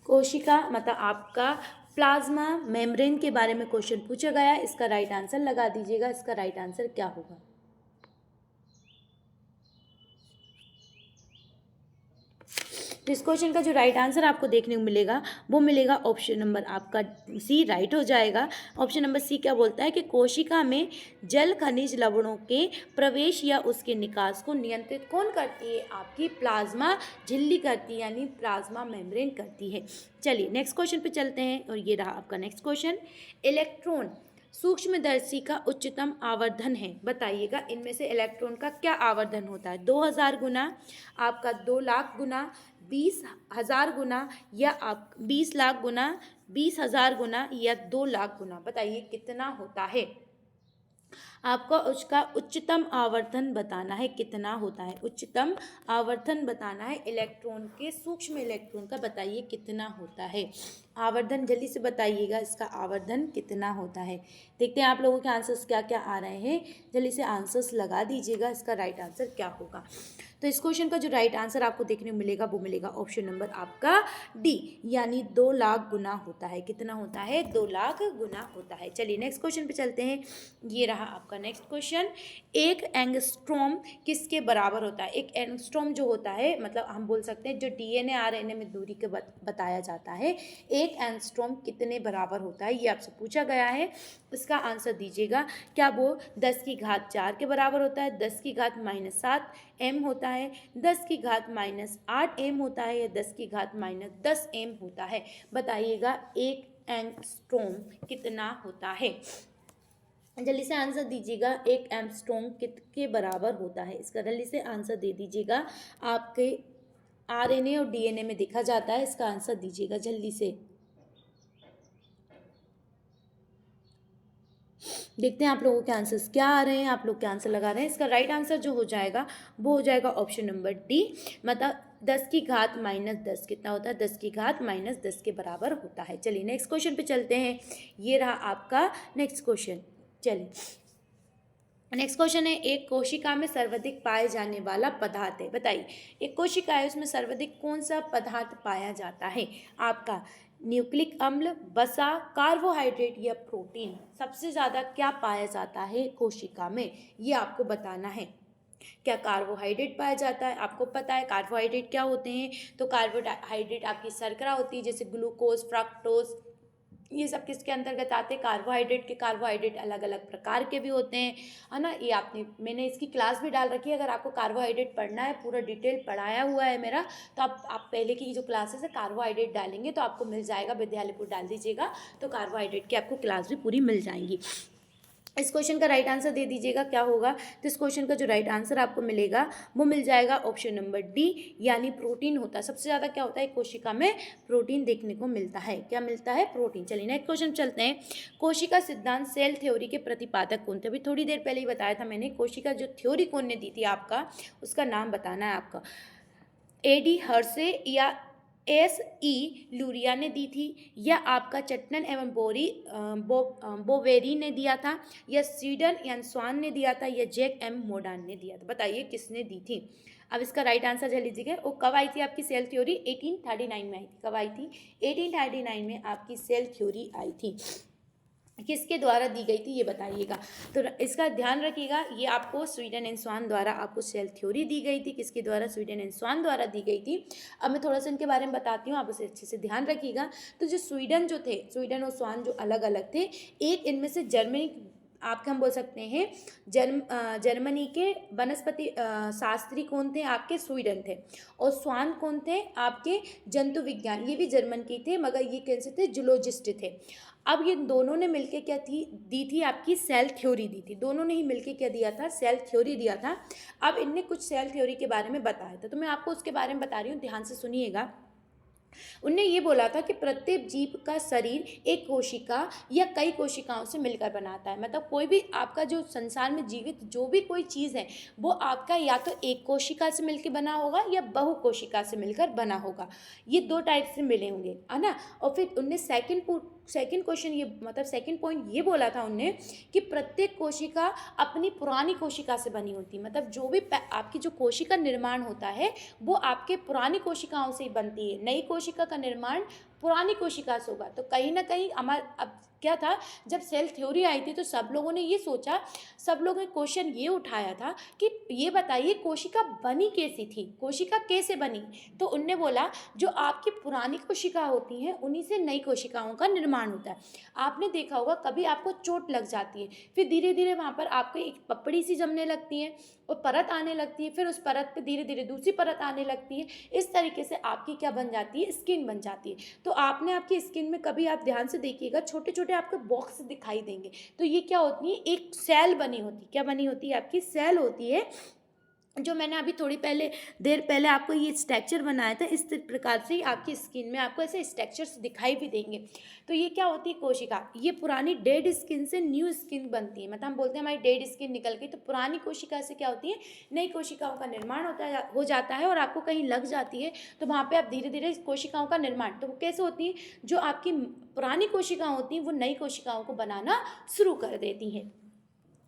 कोशिका मतलब आपका प्लाज्मा मेम्ब्रेन के बारे में क्वेश्चन पूछा गया है। इसका राइट आंसर लगा दीजिएगा। इसका राइट आंसर क्या होगा? तो इस क्वेश्चन का जो राइट आंसर आपको देखने को मिलेगा वो मिलेगा ऑप्शन नंबर आपका सी, राइट हो जाएगा। ऑप्शन नंबर सी क्या बोलता है कि कोशिका में जल खनिज लवणों के प्रवेश या उसके निकास को नियंत्रित कौन करती है? आपकी प्लाज्मा झिल्ली करती है, यानी प्लाज्मा मेम्ब्रेन करती है। चलिए नेक्स्ट क्वेश्चन पे चलते हैं और ये रहा आपका नेक्स्ट क्वेश्चन। इलेक्ट्रॉन सूक्ष्मदर्शी का उच्चतम आवर्धन है। बताइएगा इनमें से इलेक्ट्रॉन का क्या आवर्धन होता है? 2000 गुना, आपका 2 लाख गुना, 20,000 गुना या आप 20 लाख गुना, 20,000 गुना या 2 लाख गुना? बताइए कितना होता है? आपको उसका उच्चतम आवर्धन बताना है, कितना होता है? उच्चतम आवर्धन बताना है इलेक्ट्रॉन के, सूक्ष्म इलेक्ट्रॉन का। बताइए कितना होता है आवर्धन? जल्दी से बताइएगा इसका आवर्धन कितना होता है। देखते हैं आप लोगों के आंसर्स क्या क्या आ रहे हैं। जल्दी से आंसर्स लगा दीजिएगा। इसका राइट आंसर क्या होगा? तो इस क्वेश्चन का जो राइट आंसर आपको देखने को मिलेगा वो मिलेगा ऑप्शन नंबर आपका डी, यानी 2 लाख गुना होता है। कितना होता है? 2 लाख गुना होता है। चलिए नेक्स्ट क्वेश्चन पे चलते हैं। ये रहा आपका नेक्स्ट क्वेश्चन। एक एंगस्ट्रॉम किसके बराबर होता है? एक एंगस्ट्रॉम जो होता है मतलब हम बोल सकते हैं जो डीएनए आरएनए में दूरी के बताया जाता है। एक एंगस्ट्रॉम कितने बराबर होता है ये आपसे पूछा गया है। इसका आंसर दीजिएगा। क्या वो 10 की घात 4 के बराबर होता है, 10 की घात -7 m होता है, 10 की घात -8 m होता है या 10 की घात -10 m होता है? बताइएगा एक एंगस्ट्रॉम कितना होता है? जल्दी से आंसर दीजिएगा। एक एंगस्ट्रॉम कितने बराबर होता है? इसका जल्दी से आंसर दे दीजिएगा। आपके आरएनए और डीएनए में देखा जाता है। इसका आंसर दीजिएगा जल्दी से। देखते हैं आप लोगों के आंसर्स क्या आ रहे हैं, आप लोग क्या आंसर लगा रहे हैं। इसका राइट आंसर जो हो जाएगा वो हो जाएगा ऑप्शन नंबर डी, मतलब 10 की घात -10 कितना होता है? 10 की घात -10 के बराबर होता है। चलिए नेक्स्ट क्वेश्चन पे चलते हैं। ये रहा आपका नेक्स्ट क्वेश्चन। चलिए नेक्स्ट क्वेश्चन है, एक कोशिका में सर्वाधिक पाए जाने वाला पदार्थ है। बताइए एक कोशिका है उसमें सर्वाधिक कौन सा पदार्थ पाया जाता है? आपका न्यूक्लिक अम्ल, वसा, कार्बोहाइड्रेट या प्रोटीन? सबसे ज़्यादा क्या पाया जाता है कोशिका में ये आपको बताना है। क्या कार्बोहाइड्रेट पाया जाता है? आपको पता है कार्बोहाइड्रेट क्या होते हैं। तो कार्बोहाइड्रेट आपकी शर्करा होती है, जैसे ग्लूकोज, फ्रक्टोज, ये सब किसके अंतर्गत आते हैं? कार्बोहाइड्रेट के। कार्बोहाइड्रेट अलग अलग प्रकार के भी होते हैं, है ना। ये मैंने इसकी क्लास भी डाल रखी है, अगर आपको कार्बोहाइड्रेट पढ़ना है, पूरा डिटेल पढ़ाया हुआ है मेरा, तो आप पहले की जो क्लासेस है कार्बोहाइड्रेट डालेंगे तो आपको मिल जाएगा, विद्यालयपुर डाल दीजिएगा तो कार्बोहाइड्रेट की आपको क्लास भी पूरी मिल जाएंगी। इस क्वेश्चन का राइट आंसर दे दीजिएगा क्या होगा। तो इस क्वेश्चन का जो राइट आंसर आपको मिलेगा वो मिल जाएगा ऑप्शन नंबर डी, यानी प्रोटीन होता है। सबसे ज़्यादा क्या होता है कोशिका में? प्रोटीन देखने को मिलता है। क्या मिलता है? प्रोटीन। चलिए नेक्स्ट क्वेश्चन चलते हैं। कोशिका सिद्धांत सेल थ्योरी के प्रतिपादक कौन थे? अभी थोड़ी देर पहले ही बताया था मैंने। कोशिका जो थ्योरी कौन ने दी थी आपका, उसका नाम बताना है आपका। एडी हर्से या लूरिया ने दी थी, या आपका चटनन एवं बोवेरी ने दिया था, या स्वीडन या स्वान ने दिया था, या जैक एम मोडान ने दिया था? बताइए किसने दी थी। अब इसका राइट आंसर जल्दी लीजिएगा। वो कब आई थी आपकी सेल थ्योरी? 1839 में आई थी। कब आई थी? 1839 में आपकी सेल थ्योरी आई थी। किसके द्वारा दी गई थी ये बताइएगा। तो इसका ध्यान रखिएगा, ये आपको स्वीडन एंड स्वान द्वारा आपको सेल थ्योरी दी गई थी। किसके द्वारा? स्वीडन एंड स्वान द्वारा दी गई थी। अब मैं थोड़ा सा इनके बारे में बताती हूँ, आप उसे अच्छे से ध्यान रखिएगा। तो जो स्वीडन और स्वान जो अलग अलग थे, एक इनमें से जर्मनी, आपके हम बोल सकते हैं जर्मनी के वनस्पति शास्त्री कौन थे? आपके स्वीडन थे। और स्वान कौन थे? आपके जंतु विज्ञान, ये भी जर्मन के थे, मगर ये कैसे थे? जूलॉजिस्ट थे। अब ये दोनों ने मिलके क्या दी थी आपकी सेल थ्योरी दी थी। दोनों ने ही मिलके क्या दिया था? सेल थ्योरी दिया था। अब इनने कुछ सेल थ्योरी के बारे में बताया था, तो मैं आपको उसके बारे में बता रही हूँ, ध्यान से सुनिएगा। उनने ये बोला था कि प्रत्येक जीव का शरीर एक कोशिका या कई कोशिकाओं से मिलकर बनाता है। मतलब कोई भी आपका जो संसार में जीवित जो भी कोई चीज़ है, वो आपका या तो एक कोशिका से मिलकर बना होगा या बहु कोशिका से मिलकर बना होगा। ये दो टाइप से मिले होंगे, है ना। और फिर उनने सेकंड क्वेश्चन ये, मतलब सेकंड पॉइंट ये बोला था उनने कि प्रत्येक कोशिका अपनी पुरानी कोशिका से बनी होती है। मतलब जो भी आपकी जो कोशिका निर्माण होता है वो आपके पुरानी कोशिकाओं से ही बनती है। नई कोशिका का निर्माण पुरानी कोशिका से होगा। तो कहीं ना कहीं अब क्या था, जब सेल थ्योरी आई थी तो सब लोगों ने ये सोचा, सब लोगों ने क्वेश्चन ये उठाया था कि ये बताइए कोशिका बनी कैसी थी, कोशिका कैसे बनी। तो उनने बोला जो आपकी पुरानी कोशिका होती हैं उन्हीं से नई कोशिकाओं का निर्माण होता है। आपने देखा होगा कभी आपको चोट लग जाती है, फिर धीरे धीरे वहाँ पर आपको एक पपड़ी सी जमने लगती है और परत आने लगती है, फिर उस परत पे धीरे धीरे दूसरी परत आने लगती है। इस तरीके से आपकी क्या बन जाती है? स्किन बन जाती है। तो आपने आपकी स्किन में कभी आप ध्यान से देखिएगा छोटे छोटे आपको बॉक्स दिखाई देंगे, तो ये क्या होती है? एक सेल बनी होती है। क्या बनी होती है? आपकी सेल होती है। जो मैंने अभी थोड़ी देर पहले आपको ये स्ट्रक्चर बनाया था, इस प्रकार से ही आपकी स्किन में आपको ऐसे स्ट्रक्चर्स दिखाई भी देंगे। तो ये क्या होती है? कोशिका। ये पुरानी डेड स्किन से न्यू स्किन बनती है। मतलब हम बोलते हैं हमारी डेड स्किन निकल गई, तो पुरानी कोशिका से क्या होती है? नई कोशिकाओं का निर्माण हो जाता है। और आपको कहीं लग जाती है तो वहाँ पर आप धीरे धीरे कोशिकाओं का निर्माण, तो वो कैसे होती है? जो आपकी पुरानी कोशिकाएं होती हैं वो नई कोशिकाओं को बनाना शुरू कर देती हैं।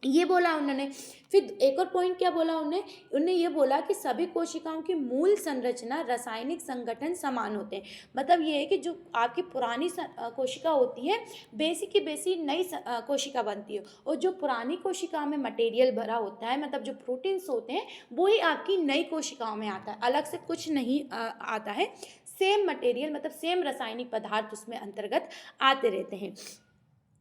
ये बोला उन्होंने। फिर एक और पॉइंट क्या बोला उन्होंने ये बोला कि सभी कोशिकाओं की मूल संरचना, रासायनिक संगठन समान होते हैं। मतलब ये है कि जो आपकी पुरानी कोशिका होती है बेसिक की बेसिक नई कोशिका बनती है, और जो पुरानी कोशिकाओं में मटेरियल भरा होता है, मतलब जो प्रोटीन्स होते हैं वो ही आपकी नई कोशिकाओं में आता है, अलग से कुछ नहीं आता है। सेम मटेरियल, मतलब सेम रासायनिक पदार्थ उसमें अंतर्गत आते रहते हैं।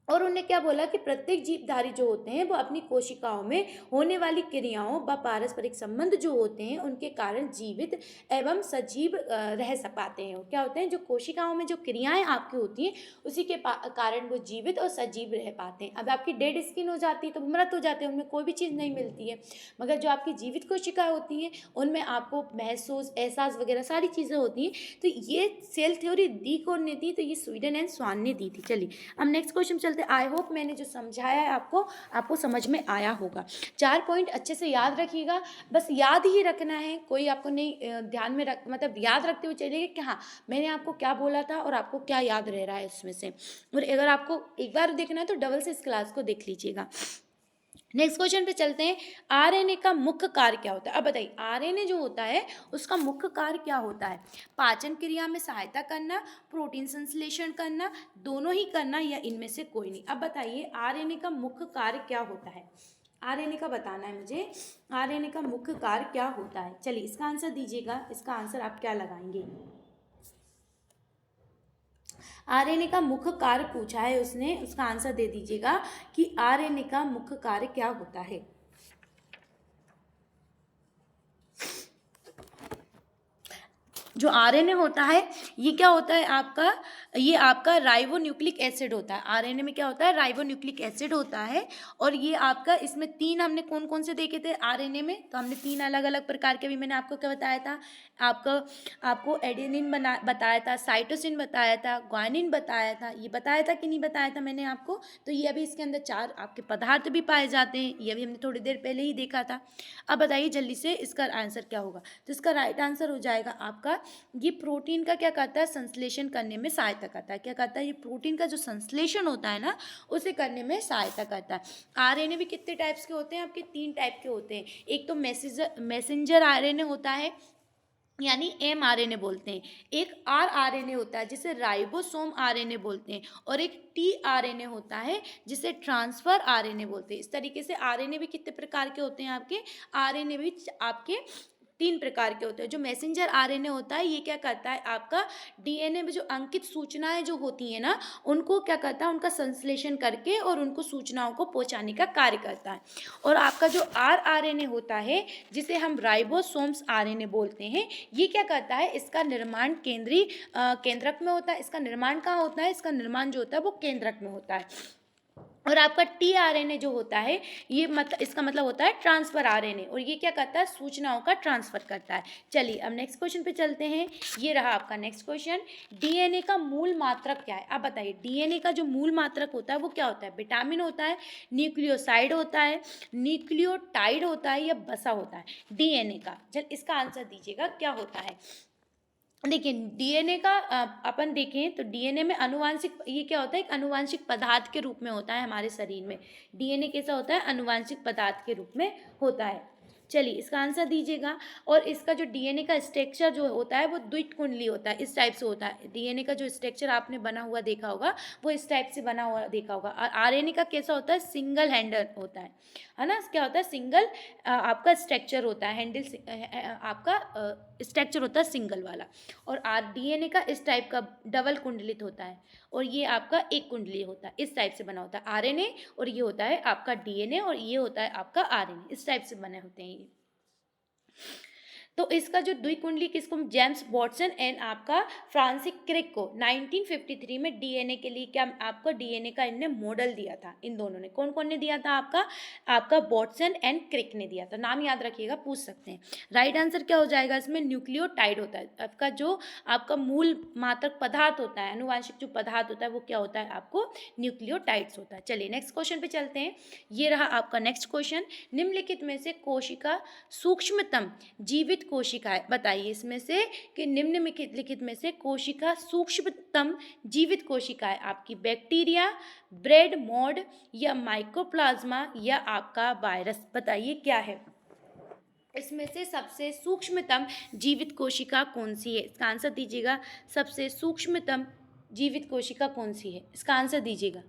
और उन्होंने क्या बोला कि प्रत्येक जीवधारी जो होते हैं वो अपनी कोशिकाओं में होने वाली क्रियाओं व पारस्परिक संबंध जो होते हैं उनके कारण जीवित एवं सजीव रह पाते हैं। क्या होते हैं? जो कोशिकाओं में जो क्रियाएं आपकी होती हैं उसी के कारण वो जीवित और सजीव रह पाते हैं। अब आपकी डेड स्किन हो जाती है तो मृत हो जाते हैं, उनमें कोई भी चीज़ नहीं मिलती है। मगर जो आपकी जीवित कोशिकाएं होती हैं उनमें आपको महसूस, एहसास वगैरह सारी चीज़ें होती हैं। तो ये सेल थ्योरी दी कौन ने दी? तो ये स्वीडन एंड स्वान ने दी थी। चलिए अब नेक्स्ट क्वेश्चन चलते। आई होप मैंने जो समझाया है आपको समझ में आया होगा। 4 पॉइंट अच्छे से याद रखिएगा, बस याद ही रखना है, कोई आपको नहीं ध्यान में मतलब याद रखते हुए चलिएगा कि हाँ मैंने आपको क्या बोला था और आपको क्या याद रह रहा है उसमें से। और अगर आपको एक बार देखना है तो डबल से इस क्लास को देख लीजिएगा। नेक्स्ट क्वेश्चन पे चलते हैं। आरएनए का मुख्य कार्य क्या होता है? अब बताइए आरएनए जो होता है उसका मुख्य कार्य क्या होता है? पाचन क्रिया में सहायता करना, प्रोटीन संश्लेषण करना, दोनों ही करना, या इनमें से कोई नहीं? अब बताइए आरएनए का मुख्य कार्य क्या होता है? आरएनए का बताना है मुझे, आरएनए का मुख्य कार्य क्या होता है। चलिए इसका आंसर दीजिएगा, इसका आंसर आप क्या लगाएंगे। आरएनए का मुख्य कार्य पूछा है उसने, उसका आंसर दे दीजिएगा कि आरएनए का मुख्य कार्य क्या होता है। जो आरएनए होता है ये क्या होता है आपका, ये आपका राइबोन्यूक्लिक एसिड होता है। आरएनए में क्या होता है, राइबोन्यूक्लिक एसिड होता है। और ये आपका, इसमें तीन हमने कौन कौन से देखे थे आरएनए में, तो हमने तीन अलग अलग प्रकार के, भी मैंने आपको क्या बताया था, आपको एडेनिन बताया था, साइटोसिन बताया था, ग्वानिन बताया था, ये बताया था कि नहीं बताया था मैंने आपको। तो ये अभी इसके अंदर चार आपके पदार्थ भी पाए जाते हैं, ये भी हमने थोड़ी देर पहले ही देखा था। अब बताइए जल्दी से इसका आंसर क्या होगा। तो इसका राइट आंसर हो जाएगा आपका, ये प्रोटीन का क्या करता है, संश्लेषण करने में सहायता करता है। क्या करता है, ये प्रोटीन का जो संश्लेषण होता है ना, उसे करने में सहायता करता है। आरएनए भी कितने टाइप्स के होते हैं आपके, तीन टाइप के होते हैं। एक तो मैसेंजर आरएनए होता है, यानी mRNA बोलते हैं। एक rRNA होता है जिसे राइबोसोम आरएनए बोलते हैं। और एक tRNA होता है जिसे ट्रांसफर आरएनए बोलते हैं। इस तरीके से आरएनए भी कितने प्रकार के होते हैं आपके, आरएनए भी आपके तीन प्रकार के होते हैं। जो मैसेंजर आरएनए होता है ये क्या करता है, आपका डीएनए में जो अंकित सूचनाएं जो होती है ना, उनको क्या करता है, उनका संश्लेषण करके और उनको सूचनाओं को पहुंचाने का कार्य करता है। और आपका जो rRNA होता है जिसे हम राइबोसोम्स आरएनए बोलते हैं, ये क्या करता है, इसका निर्माण केंद्रक में होता है। इसका निर्माण कहाँ होता है, इसका निर्माण जो होता है वो केंद्रक में होता है। और आपका tRNA जो होता है, ये इसका मतलब होता है ट्रांसफर आरएनए, और ये क्या करता है, सूचनाओं का ट्रांसफर करता है। चलिए अब नेक्स्ट क्वेश्चन पे चलते हैं। ये रहा आपका नेक्स्ट क्वेश्चन, डीएनए का मूल मात्रक क्या है। आप बताइए डीएनए का जो मूल मात्रक होता है वो क्या होता है, विटामिन होता है, न्यूक्लियोसाइड होता है, न्यूक्लियोटाइड होता है, या बसा होता है डीएनए का। चल इसका आंसर दीजिएगा क्या होता है। देखिए डीएनए का अपन देखें तो डीएनए में अनुवांशिक, ये क्या होता है, एक अनुवांशिक पदार्थ के रूप में होता है हमारे शरीर में। डीएनए कैसा होता है, अनुवांशिक पदार्थ के रूप में होता है। चलिए इसका आंसर दीजिएगा। और इसका जो डीएनए का स्ट्रक्चर जो होता है वो द्विकुंडली होता है, इस टाइप से होता है। डीएनए का जो स्ट्रक्चर आपने बना हुआ देखा होगा वो इस टाइप से बना हुआ देखा होगा। और आरएनए का कैसा होता है, सिंगल हैंडल होता है ना, क्या होता है, सिंगल आपका स्ट्रक्चर होता है, हैंडल आपका स्ट्रक्चर होता है सिंगल वाला। और डीएनए का इस टाइप का डबल कुंडलित होता है, और ये आपका एक कुंडली होता है, इस टाइप से बना होता है आरएनए। और ये होता है आपका डीएनए, और ये होता है आपका आरएनए, इस टाइप से बने होते हैं ये। तो इसका जो द्विकुंडली किसको, जेम्स वाटसन एंड आपका फ्रांसिस क्रिक को 1953 में डीएनए के लिए क्या आपको डीएनए का इनने मॉडल दिया था। इन दोनों ने, कौन कौन ने दिया था, आपका वाटसन एंड क्रिक ने दिया था। नाम याद रखिएगा, पूछ सकते हैं। राइट आंसर क्या हो जाएगा इसमें, न्यूक्लियोटाइड होता है। आपका जो आपका मूल मात्रक पदार्थ होता है, अनुवांशिक जो पदार्थ होता है वो क्या होता है, आपको न्यूक्लियोटाइड्स होता है। चलिए नेक्स्ट क्वेश्चन पे चलते हैं। ये रहा आपका नेक्स्ट क्वेश्चन, निम्नलिखित में से कोशिका सूक्ष्मतम जीवित कोशिका है। बताइए इसमें से कि निम्नलिखित में से कोशिका सूक्ष्मतम जीवित कोशिका है आपकी बैक्टीरिया, ब्रेड मोड, या माइकोप्लाज्मा, या आपका वायरस। बताइए क्या है इसमें से सबसे सूक्ष्मतम जीवित कोशिका कौन सी है। इसका आंसर दीजिएगा, सबसे सूक्ष्मतम जीवित कोशिका कौन सी है, इसका आंसर दीजिएगा।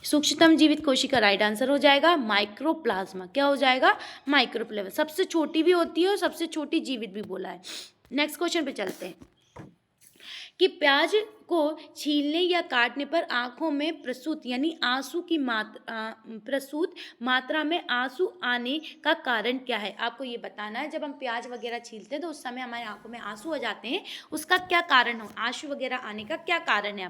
सूक्ष्मतम जीवित कोशिका राइट आंसर हो जाएगा माइक्रोप्लाज्मा। क्या हो जाएगा, माइक्रोप्लाज्मा। सबसे छोटी भी होती है और सबसे छोटी जीवित भी बोला है। नेक्स्ट क्वेश्चन पे चलते हैं कि प्याज को छीलने या काटने पर आंखों में प्रसूत यानी आंसू की प्रसूत मात्रा में आंसू आने का कारण क्या है। आपको ये बताना है, जब हम प्याज वगैरह छीलते हैं तो उस समय हमारे आंखों में आंसू आ जाते हैं, उसका क्या कारण हो, आंसू वगैरह आने का क्या कारण है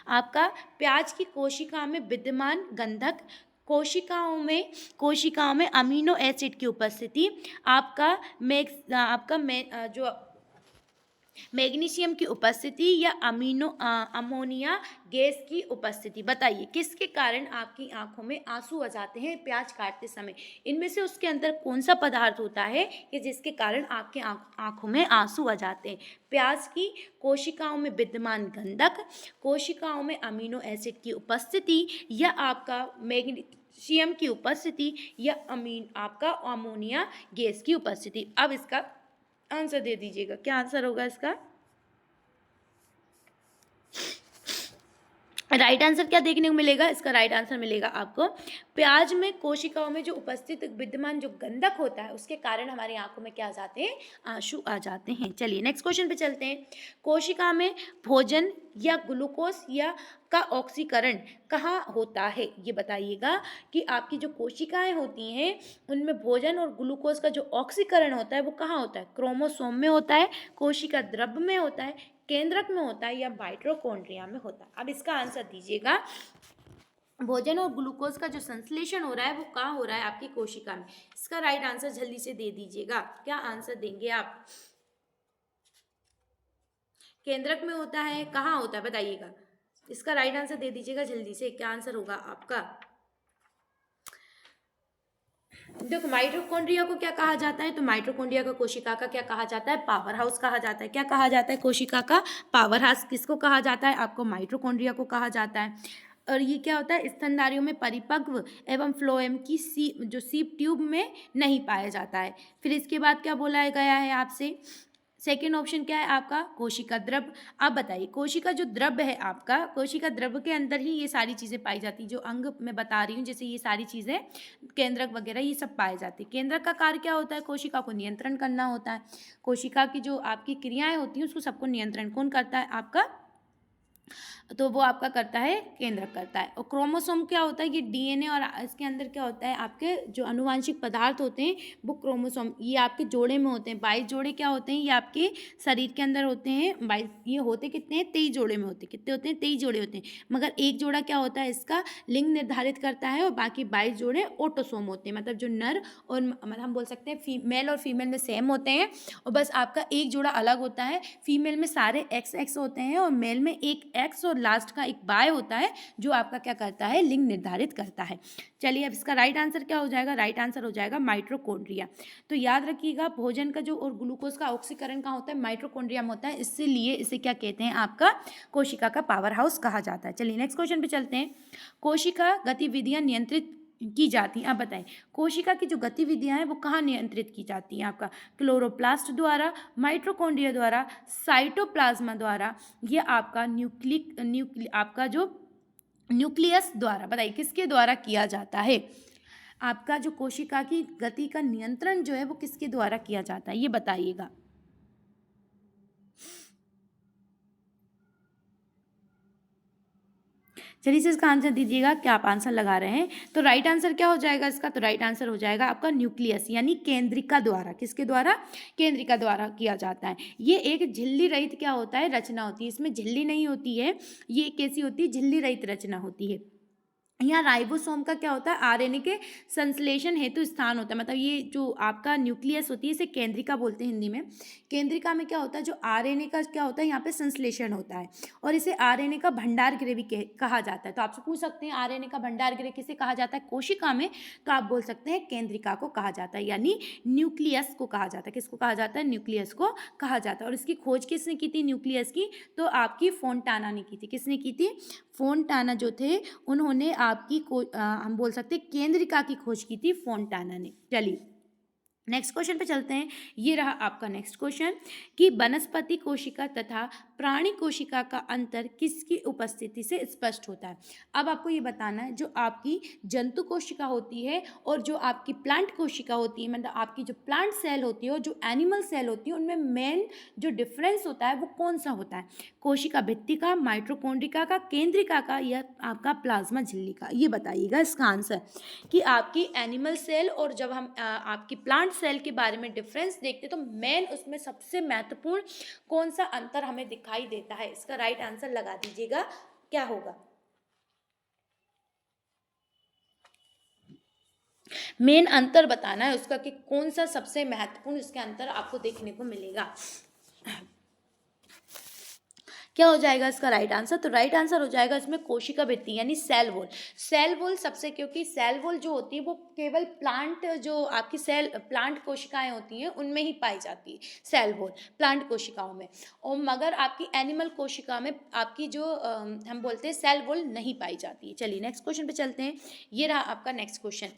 आपका प्याज की कोशिका में विद्यमान गंधक, कोशिकाओं में अमीनो एसिड की उपस्थिति, जो मैग्नीशियम की उपस्थिति, या अमोनिया गैस की उपस्थिति। बताइए किसके कारण आपकी आंखों में आंसू आ जाते हैं प्याज काटते समय। इनमें से उसके अंदर कौन सा पदार्थ होता है कि जिसके कारण आपके आंखों में आंसू आ जाते हैं। प्याज की कोशिकाओं में विद्यमान गंधक, कोशिकाओं में अमीनो एसिड की उपस्थिति, या आपका मैग्नीशियम की उपस्थिति, या आपका अमोनिया गैस की उपस्थिति। अब इसका आंसर दे दीजिएगा, क्या आंसर होगा इसका? राइट आंसर क्या देखने को मिलेगा? इसका राइट आंसर मिलेगा आपको, प्याज में कोशिकाओं में जो उपस्थित विद्यमान जो गंधक होता है उसके कारण हमारी आंखों में क्या आ जाते हैं? आंसू आ जाते हैं। चलिए नेक्स्ट क्वेश्चन पे चलते हैं। कोशिका में भोजन या ग्लूकोज या का ऑक्सीकरण कहाँ होता है? ये बताइएगा कि आपकी जो कोशिकाएं होती हैं उनमें भोजन और ग्लूकोज का जो ऑक्सीकरण होता है वो कहाँ होता है? क्रोमोसोम में होता है, कोशिका द्रव्य में होता है, केंद्रक में होता है, या माइटोकॉन्ड्रिया में होता है? अब इसका आंसर दीजिएगा। भोजन और ग्लूकोज का जो संश्लेषण हो रहा है वो कहाँ हो रहा है? आपकी कोशिका में। इसका राइट आंसर जल्दी से दे दीजिएगा, क्या आंसर देंगे आप? केंद्रक में होता है, कहाँ होता है बताइएगा? इसका राइट आंसर दे दीजिएगा जल्दी से, क्या आंसर होगा आपका? देखो माइटोकॉन्ड्रिया को क्या कहा जाता है? तो माइटोकॉन्ड्रिया को कोशिका का क्या कहा जाता है? पावर हाउस कहा जाता है। क्या कहा जाता है? कोशिका का पावर हाउस किसको कहा जाता है? आपको माइटोकॉन्ड्रिया को कहा जाता है। और ये क्या होता है? स्तनधारियों में परिपक्व एवं फ्लोएम की जो सीप ट्यूब में नहीं पाया जाता है। फिर इसके बाद क्या बोला गया है आपसे? सेकेंड ऑप्शन क्या है आपका? कोशिका द्रव्य। आप बताइए, कोशिका जो द्रव्य है आपका, कोशिका द्रव्य के अंदर ही ये सारी चीज़ें पाई जाती हैं जो अंग मैं बता रही हूँ, जैसे ये सारी चीज़ें केंद्रक वगैरह ये सब पाए जाते हैं। केंद्रक का कार्य क्या होता है? कोशिका को नियंत्रण करना होता है। कोशिका की जो आपकी क्रियाएं होती हैं उसको सबको नियंत्रण कौन करता है? आपका, तो वो आपका करता है, केंद्रक करता है। और क्रोमोसोम क्या होता है? ये डीएनए और इसके अंदर क्या होता है? आपके जो अनुवांशिक पदार्थ होते हैं वो क्रोमोसोम, ये आपके जोड़े में होते हैं। 22 जोड़े क्या होते हैं? ये आपके शरीर के अंदर होते हैं 22। ये होते कितने हैं? 23 जोड़े में होते हैं। कितने होते हैं? 23 जोड़े होते हैं। मगर एक जोड़ा क्या होता है? इसका लिंग निर्धारित करता है, और बाकी 22 जोड़े ऑटोसोम होते हैं, मतलब जो नर और मतलब हम बोल सकते हैं मेल और फीमेल में सेम होते हैं, और बस आपका एक जोड़ा अलग होता है। फीमेल में सारे XX होते हैं और मेल में एक X और लास्ट का एक Y होता है, जो आपका क्या करता है? लिंग निर्धारित करता है। चलिए अब इसका राइट आंसर क्या हो जाएगा? राइट आंसर हो जाएगा माइटोकॉन्ड्रिया। तो याद रखिएगा, भोजन का जो और ग्लूकोज का ऑक्सीकरण कहाँ होता है? माइटोकॉन्ड्रिया में होता है। इसीलिए इसे क्या कहते हैं? आपका कोशिका का पावर हाउस कहा जाता है। चलिए नेक्स्ट क्वेश्चन पे चलते हैं। कोशिका गतिविधियां नियंत्रित की जाती हैं। आप बताएं, कोशिका की जो गतिविधियां हैं वो कहाँ नियंत्रित की जाती हैं? आपका क्लोरोप्लास्ट द्वारा, माइटोकॉन्ड्रिया द्वारा, साइटोप्लाज्मा द्वारा, या आपका आपका जो न्यूक्लियस द्वारा? बताइए किसके द्वारा किया जाता है? आपका जो कोशिका की गति का नियंत्रण जो है वो किसके द्वारा किया जाता है? ये बताइएगा। चलिए से इसका आंसर दीजिएगा, क्या आप आंसर लगा रहे हैं? तो राइट आंसर क्या हो जाएगा इसका? तो राइट आंसर हो जाएगा आपका न्यूक्लियस, यानी केंद्रिका द्वारा। किसके द्वारा? केंद्रिका द्वारा किया जाता है। ये एक झिल्ली रहित क्या होता है? रचना होती है। इसमें झिल्ली नहीं होती है, ये कैसी होती है? झिल्ली रहित रचना होती है। यहाँ राइबोसोम का क्या होता है? आरएनए के संश्लेषण हेतु स्थान होता है। मतलब ये जो आपका न्यूक्लियस होती है इसे केंद्रिका बोलते हैं हिंदी में। केंद्रिका में क्या होता है? जो आरएनए का क्या होता है? यहाँ पे संश्लेषण होता है, और इसे आरएनए का भंडार गृह भी कहा जाता है। तो आपसे पूछ सकते हैं आरएनए का भंडार गृह किसे कहा जाता है? कोशिका में। तो आप बोल सकते हैं केंद्रिका को कहा जाता है, यानी न्यूक्लियस को कहा जाता है। किसको कहा जाता है? न्यूक्लियस को कहा जाता है। और इसकी खोज किसने की थी न्यूक्लियस की? तो आपकी फोंटाना ने की थी। किसने की थी? फोंटाना जो थे उन्होंने आपकी हम बोल सकते हैं केंद्रिका की खोज की थी फोंटाना ने। चलिए नेक्स्ट क्वेश्चन पे चलते हैं। ये रहा आपका नेक्स्ट क्वेश्चन कि वनस्पति कोशिका तथा प्राणी कोशिका का अंतर किसकी उपस्थिति से स्पष्ट होता है? अब आपको ये बताना है, जो आपकी जंतु कोशिका होती है और जो आपकी प्लांट कोशिका होती है, मतलब आपकी जो प्लांट सेल होती है और जो एनिमल सेल होती है, उनमें मेन जो डिफरेंस होता है वो कौन सा होता है? कोशिका भित्ति का, माइटोकॉन्ड्रिया का, केंद्रिका का, या आपका प्लाज्मा झिल्ली का? ये बताइएगा इसका आंसर, कि आपकी एनिमल सेल और जब हम आपकी प्लांट सेल के बारे में डिफरेंस देखते तो मेन उसमें सबसे महत्वपूर्ण कौन सा अंतर हमें दिखाई देता है? इसका राइट आंसर लगा दीजिएगा, क्या होगा? मेन अंतर बताना है उसका कि कौन सा सबसे महत्वपूर्ण इसके अंतर आपको देखने को मिलेगा। क्या हो जाएगा इसका राइट आंसर? तो राइट आंसर हो जाएगा इसमें कोशिका भित्ति, यानी सेल वॉल। सेल वॉल सबसे, क्योंकि सेल वॉल जो होती है वो केवल प्लांट, जो आपकी सेल प्लांट कोशिकाएं होती हैं उनमें ही पाई जाती है सेल वॉल, प्लांट कोशिकाओं में। और मगर आपकी एनिमल कोशिका में आपकी जो हम बोलते हैं सेल वॉल नहीं पाई जाती है। चलिए नेक्स्ट क्वेश्चन पे चलते हैं। ये रहा आपका नेक्स्ट क्वेश्चन।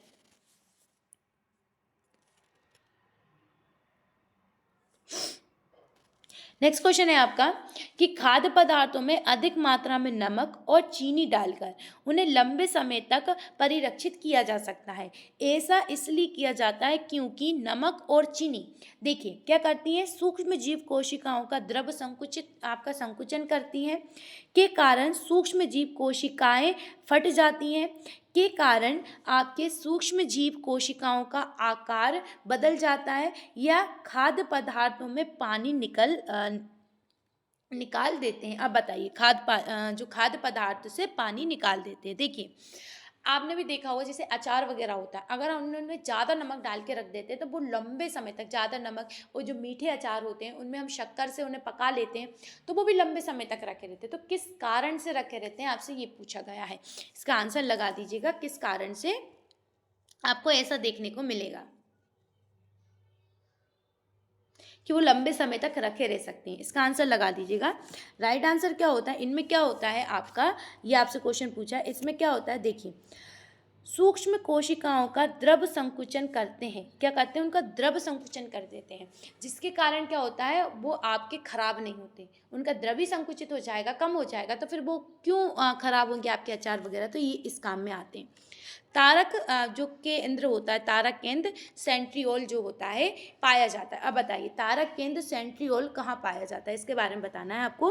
नेक्स्ट क्वेश्चन है आपका कि खाद्य पदार्थों में अधिक मात्रा में नमक और चीनी डालकर उन्हें लंबे समय तक परिरक्षित किया जा सकता है। ऐसा इसलिए किया जाता है क्योंकि नमक और चीनी देखिए क्या करती हैं, सूक्ष्म जीव कोशिकाओं का द्रव संकुचन करती हैं, के कारण सूक्ष्म जीव कोशिकाएं फट जाती हैं, के कारण आपके सूक्ष्म जीव कोशिकाओं का आकार बदल जाता है, या खाद्य पदार्थों में पानी निकाल देते हैं। अब बताइए जो खाद्य पदार्थ से पानी निकाल देते हैं। देखिए आपने भी देखा होगा जैसे अचार वगैरह होता है, अगर हम उनमें ज़्यादा नमक डाल के रख देते हैं तो वो लंबे समय तक ज़्यादा नमक, वो जो मीठे अचार होते हैं उनमें हम शक्कर से उन्हें पका लेते हैं तो वो भी लंबे समय तक रखे रहते हैं। तो किस कारण से रखे रहते हैं आपसे ये पूछा गया है, इसका आंसर लगा दीजिएगा किस कारण से आपको ऐसा देखने को मिलेगा कि वो लंबे समय तक रखे रह सकते हैं। इसका आंसर लगा दीजिएगा। राइट आंसर क्या होता है, इनमें क्या होता है आपका, ये आपसे क्वेश्चन पूछा है, इसमें क्या होता है देखिए, सूक्ष्म कोशिकाओं का द्रव संकुचन करते हैं, क्या करते हैं, उनका द्रव संकुचन कर देते हैं, जिसके कारण क्या होता है वो आपके खराब नहीं होते, उनका द्रव ही संकुचित हो जाएगा, कम हो जाएगा, तो फिर वो क्यों खराब होंगे आपके अचार वगैरह, तो ये इस काम में आते हैं। तारक जो केंद्र होता है, तारक केंद्र सेंट्रियोल जो होता है पाया जाता है। अब बताइए तारक केंद्र सेंट्रियोल कहाँ पाया जाता है, इसके बारे में बताना है आपको।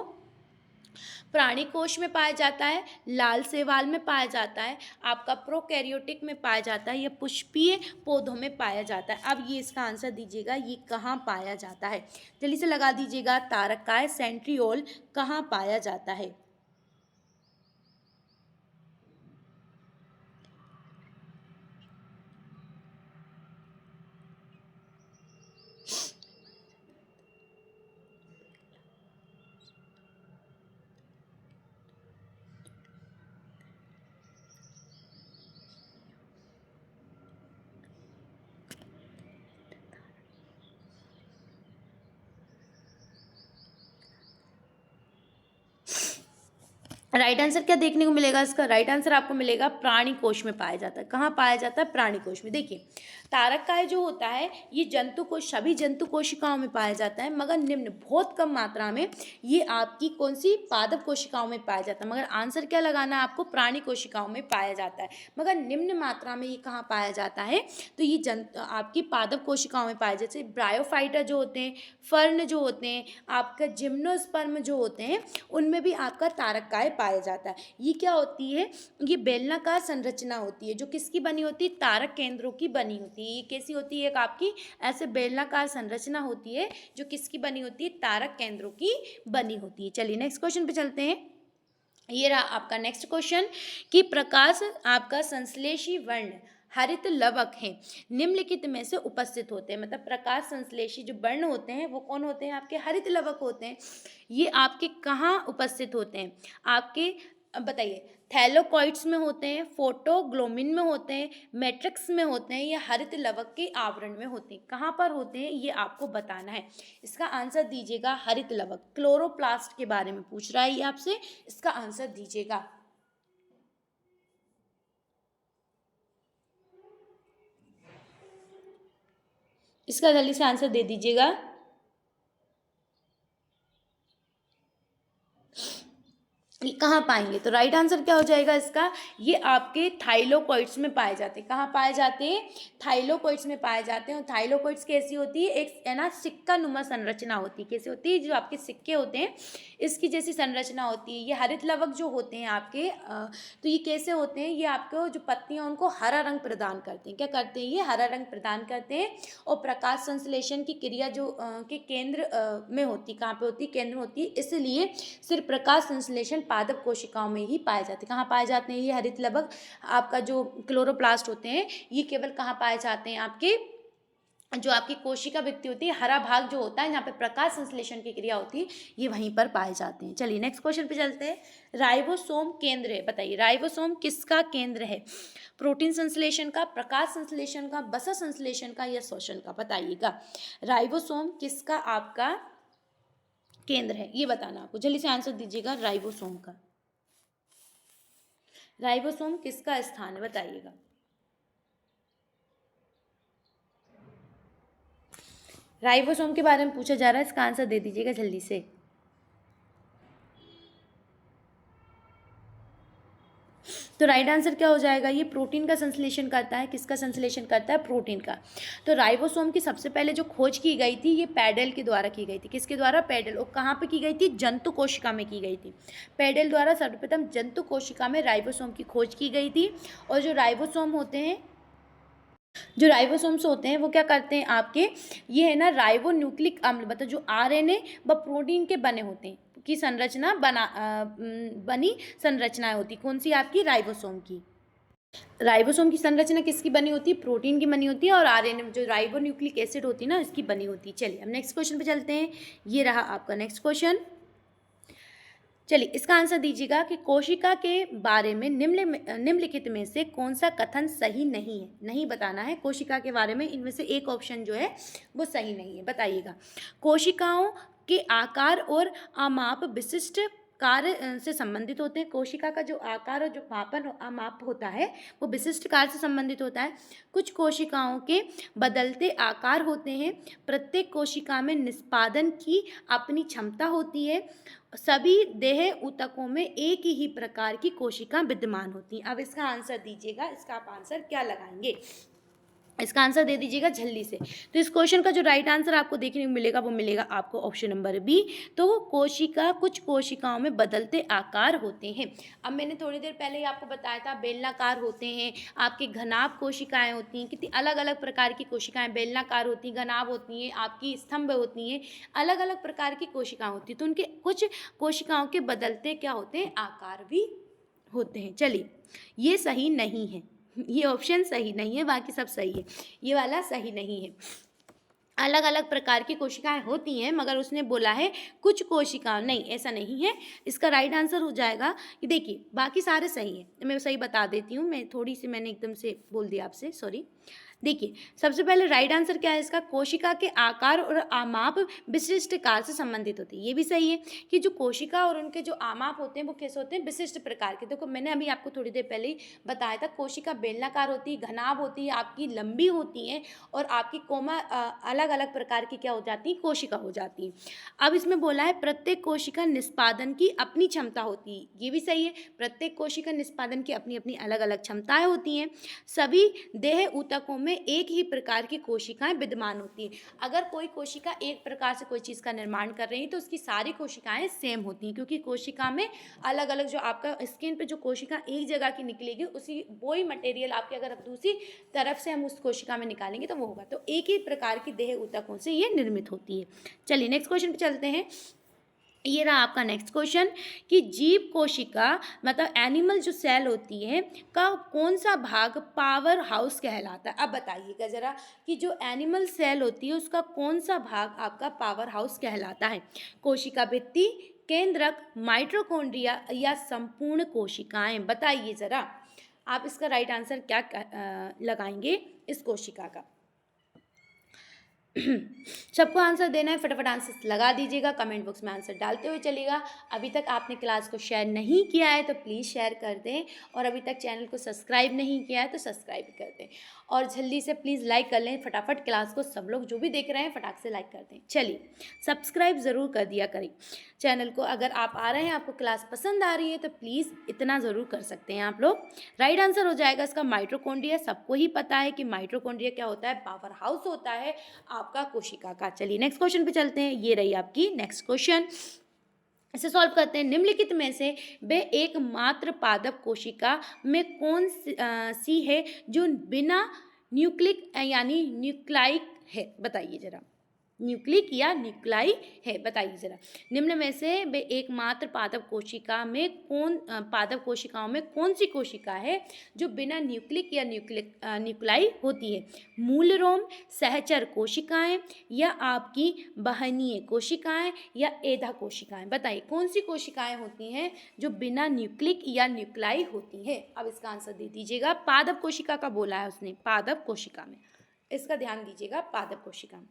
प्राणी कोश में पाया जाता है, लाल शैवाल में पाया जाता है, आपका प्रोकैरियोटिक में पाया जाता है, या पुष्पीय पौधों में पाया जाता है। अब ये इसका आंसर दीजिएगा, ये कहाँ पाया जाता है, जल्दी से लगा दीजिएगा। तारकाय सेंट्रियोल कहाँ पाया जाता है। राइट आंसर क्या देखने को मिलेगा इसका, राइट आंसर आपको मिलेगा प्राणी कोश में पाया जाता है। कहाँ पाया जाता है, प्राणी कोश में। देखिए तारकाय जो होता है ये जंतु कोश, सभी जंतु कोशिकाओं में पाया जाता है, मगर निम्न बहुत कम मात्रा में ये आपकी कौन सी पादप कोशिकाओं में पाया जाता है, मगर आंसर क्या लगाना है आपको, प्राणी कोशिकाओं में पाया जाता है, मगर निम्न मात्रा में ये कहाँ पाया जाता है, तो ये आपकी पादप कोशिकाओं में पाया, जैसे ब्रायोफाइटा जो होते हैं, फर्न जो होते हैं, आपका जिम्नोस्पर्म जो होते हैं, उनमें भी आपका तारकाय पाया जाता है। ये क्या होती है, ये बेलनाकार संरचना होती है जो किसकी बनी होती है, तारक केंद्रों की बनी होती है। ये कैसी होती है, एक आपकी ऐसे बेलनाकार संरचना होती है जो किसकी बनी होती है, तारक केंद्रों की बनी होती है। चलिए नेक्स्ट क्वेश्चन पे चलते हैं। ये रहा आपका नेक्स्ट क्वेश्चन कि प्रकाश आपका संश्लेषी वर्ण हरित लवक हैं, निम्नलिखित में से उपस्थित होते हैं, मतलब प्रकाश संश्लेषी जो वर्ण होते हैं वो कौन होते हैं, आपके हरित लवक होते हैं। ये आपके कहाँ उपस्थित होते हैं, आपके बताइए थैलोकॉइड्स में होते हैं, फोटोग्लोमिन में होते हैं, मैट्रिक्स में होते हैं, या हरित लवक के आवरण में होते हैं, कहाँ पर होते हैं ये आपको बताना है। इसका आंसर दीजिएगा हरित लवक, क्लोरोप्लास्ट के बारे में पूछ रहा है ये आपसे, इसका आंसर दीजिएगा। इसका जल्दी से आंसर दे दीजिएगा। कहाँ पाएंगे, तो राइट आंसर क्या हो जाएगा इसका, ये आपके थाइलोकॉइड्स में पाए जाते हैं। कहाँ पाए जाते हैं, थाइलोकॉइड्स में पाए जाते हैं। और थाइलोकॉइड्स कैसी होती है, एक है ना सिक्का नुमा संरचना होती है। कैसी होती है, जो आपके सिक्के होते हैं इसकी जैसी संरचना होती है। ये हरित लवक जो होते हैं आपके तो ये कैसे होते हैं, ये आपको जो पत्तियाँ उनको हरा रंग प्रदान करते हैं। क्या करते हैं, ये हरा रंग प्रदान करते हैं। और प्रकाश संश्लेषण की क्रिया जो के केंद्र में होती, कहाँ पे होती, केंद्र में होती है, इसलिए सिर्फ प्रकाश संश्लेषण पादप कोशिकाओं में ही पाए जाते हैं। कहाँ पाए जाते हैं ये हरित लवक, आपका जो क्लोरोप्लास्ट होते हैं ये केवल कहाँ पाए जाते हैं, आपके जो आपकी कोशिका भित्ति होती है, हरा भाग जो होता है जहाँ पे प्रकाश संश्लेषण की क्रिया होती है, ये वहीं पर पाए जाते हैं। चलिए नेक्स्ट क्वेश्चन पे चलते हैं। राइबोसोम केंद्र है, बताइए राइबोसोम किसका केंद्र है, प्रोटीन संश्लेषण का, प्रकाश संश्लेषण का, वसा संश्लेषण का, या श्वसन का, बताइएगा। राइबोसोम किसका आपका केंद्र है, ये बताना आपको, जल्दी से आंसर दीजिएगा। राइबोसोम का, राइबोसोम किसका स्थान है, बताइएगा। राइबोसोम के बारे में पूछा जा रहा है, इसका आंसर दे दीजिएगा जल्दी से। तो राइट आंसर क्या हो जाएगा, ये प्रोटीन का संश्लेषण करता है। किसका संश्लेषण करता है, प्रोटीन का। तो राइबोसोम की सबसे पहले जो खोज की गई थी ये पैडल के द्वारा की गई थी। किसके द्वारा, पैडल। और कहाँ पे की गई थी, जंतु कोशिका में की गई थी। पैडल द्वारा सर्वप्रथम जंतु कोशिका में राइबोसोम की खोज की गई थी। और जो राइबोसोम होते हैं, जो राइबोसोम्स होते हैं वो क्या करते हैं आपके, ये है ना राइबो न्यूक्लिक अम्ल, मतलब जो आरएनए व प्रोटीन के बने होते हैं की संरचना बनी संरचनाएं होती। कौन सी आपकी, राइबोसोम की। राइबोसोम की संरचना किसकी बनी होती है, प्रोटीन की बनी होती है। और आरएनए जो राइबो न्यूक्लिक एसिड होती है ना, इसकी बनी होती है। चलिए अब नेक्स्ट क्वेश्चन पे चलते हैं। ये रहा आपका नेक्स्ट क्वेश्चन। चलिए इसका आंसर दीजिएगा कि कोशिका के बारे में निम्नलिखित में से कौन सा कथन सही नहीं है। नहीं बताना है, कोशिका के बारे में इनमें से एक ऑप्शन जो है वो सही नहीं है, बताइएगा। कोशिकाओं के आकार और आमाप विशिष्ट कार्य से संबंधित होते हैं। कोशिका का जो आकार और जो मापन आमाप होता है वो विशिष्ट कार्य से संबंधित होता है। कुछ कोशिकाओं के बदलते आकार होते हैं। प्रत्येक कोशिका में निष्पादन की अपनी क्षमता होती है। सभी देह ऊतकों में एक ही प्रकार की कोशिका विद्यमान होती हैं। अब इसका आंसर दीजिएगा, इसका आप आंसर क्या लगाएंगे, इसका आंसर दे दीजिएगा जल्दी से। तो इस क्वेश्चन का जो राइट आंसर आपको देखने को मिलेगा वो मिलेगा आपको ऑप्शन नंबर बी। तो कोशिका, कुछ कोशिकाओं में बदलते आकार होते हैं। अब मैंने थोड़ी देर पहले ही आपको बताया था बेलनाकार होते हैं, आपकी घनाभ कोशिकाएं होती हैं। कितनी अलग अलग प्रकार की कोशिकाएं बेलनाकार होती हैं, घनाभ होती हैं, आपकी स्तंभ होती हैं, अलग अलग प्रकार की कोशिकाएं होती हैं। तो उनके कुछ कोशिकाओं के बदलते क्या होते हैं, आकार भी होते हैं। चलिए ये सही नहीं है, ये ऑप्शन सही नहीं है, बाकी सब सही है, ये वाला सही नहीं है। अलग अलग प्रकार की कोशिकाएं होती हैं, मगर उसने बोला है कुछ कोशिकाएं, नहीं ऐसा नहीं है। इसका राइट आंसर हो जाएगा कि देखिए बाकी सारे सही है, मैं सही बता देती हूँ। मैं थोड़ी सी मैंने एकदम से बोल दिया आपसे, सॉरी। देखिए सबसे पहले राइट आंसर क्या है इसका, कोशिका के आकार और आमाप विशिष्ट कार्य से संबंधित होती है। ये भी सही है कि जो कोशिका और उनके जो आमाप होते हैं वो कैसे होते हैं, विशिष्ट प्रकार के। देखो मैंने अभी आपको थोड़ी देर पहले ही बताया था, कोशिका बेलनाकार होती है, घनाभ होती है, आपकी लंबी होती है, और आपकी कोमा अलग अलग प्रकार की क्या हो जाती है, कोशिका हो जाती है। अब इसमें बोला है प्रत्येक कोशिका निष्पादन की अपनी क्षमता होती है। ये भी सही है, प्रत्येक कोशिका निष्पादन की अपनी अपनी अलग अलग क्षमताएं होती हैं। सभी देह ऊतकों में एक ही प्रकार की कोशिकाएं विद्यमान होती हैं। अगर कोई कोशिका एक प्रकार से कोई चीज़ का निर्माण कर रही है तो उसकी सारी कोशिकाएं सेम होती हैं, क्योंकि कोशिका में अलग अलग, जो आपका स्किन पे जो कोशिका एक जगह की निकलेगी उसी वही मटेरियल आपके अगर अब दूसरी तरफ से हम उस कोशिका में निकालेंगे तो वो होगा। तो एक ही प्रकार की देह ऊतकों से ये निर्मित होती है। चलिए नेक्स्ट क्वेश्चन पे चलते हैं। ये रहा आपका नेक्स्ट क्वेश्चन कि जीव कोशिका मतलब एनिमल जो सेल होती है का कौन सा भाग पावर हाउस कहलाता है। अब बताइएगा ज़रा कि जो एनिमल सेल होती है उसका कौन सा भाग आपका पावर हाउस कहलाता है। कोशिका भित्ति, केंद्रक, माइटोकॉन्ड्रिया या संपूर्ण कोशिकाएं, बताइए ज़रा आप इसका राइट आंसर क्या लगाएंगे इस कोशिका का। सबको आंसर देना है, फटाफट आंसर लगा दीजिएगा, कमेंट बॉक्स में आंसर डालते हुए चलिएगा। अभी तक आपने क्लास को शेयर नहीं किया है तो प्लीज़ शेयर कर दें, और अभी तक चैनल को सब्सक्राइब नहीं किया है तो सब्सक्राइब कर दें, और जल्दी से प्लीज़ लाइक कर लें फटाफट। क्लास को सब लोग जो भी देख रहे हैं फटाक से लाइक कर दें। चलिए सब्सक्राइब ज़रूर कर दिया करें चैनल को। अगर आप आ रहे हैं, आपको क्लास पसंद आ रही है तो प्लीज़ इतना ज़रूर कर सकते हैं आप लोग। राइट आंसर हो जाएगा इसका माइटोकॉन्ड्रिया। सबको ही पता है कि माइटोकॉन्ड्रिया क्या होता है, पावर हाउस होता है आपका कोशिका का। चलिए नेक्स्ट क्वेश्चन पे चलते हैं। ये रही आपकी नेक्स्ट क्वेश्चन, इसे सॉल्व करते हैं। निम्नलिखित में से वे एकमात्र पादप कोशिका में कौन सी है जो बिना न्यूक्लिक यानी न्यूक्लाइक है, बताइए जरा। न्यूक्लिक या न्यूक्लाई है, बताइए जरा। निम्न में से वे एकमात्र पादप कोशिका में पादप कोशिकाओं में कौन सी कोशिका है जो बिना न्यूक्लिक या न्यूक्लाई होती है। मूलरोम, सहचर कोशिकाएं, या आपकी बहनीय कोशिकाएं, या एधा कोशिकाएं, बताइए कौन सी कोशिकाएं होती हैं जो बिना न्यूक्लिक या न्यूक्लाई होती है। अब इसका आंसर दे दीजिएगा। पादप कोशिका का बोला है उसने, पादप कोशिका में, इसका ध्यान दीजिएगा, पादप कोशिका में।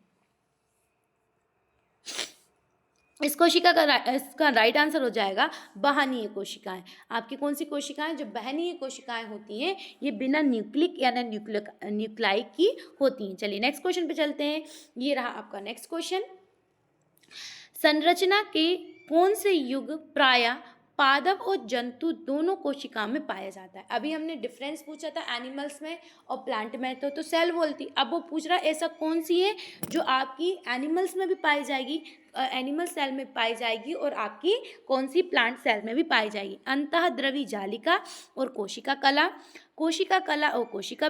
इस कोशिका का इसका राइट आंसर हो जाएगा बहनीय कोशिकाएं। आपकी कौन सी कोशिकाएं? जो बहनीय कोशिकाएं होती हैं ये बिना न्यूक्लिक या न्यूक्लाई की होती हैं। चलिए नेक्स्ट क्वेश्चन पे चलते हैं। ये रहा आपका नेक्स्ट क्वेश्चन। संरचना के कौन से युग प्रायः पादप और जंतु दोनों कोशिका में पाया जाता है? अभी हमने डिफरेंस पूछा था एनिमल्स में और प्लांट में, तो सेल वॉल थी। अब वो पूछ रहा है ऐसा कौन सी है जो आपकी एनिमल्स में भी पाई जाएगी, एनिमल सेल में पाई जाएगी, और आपकी कौन सी प्लांट सेल में भी पाई जाएगी? अंतःद्रवी जालिका और कोशिका कला, कोशिका कला और कोशिका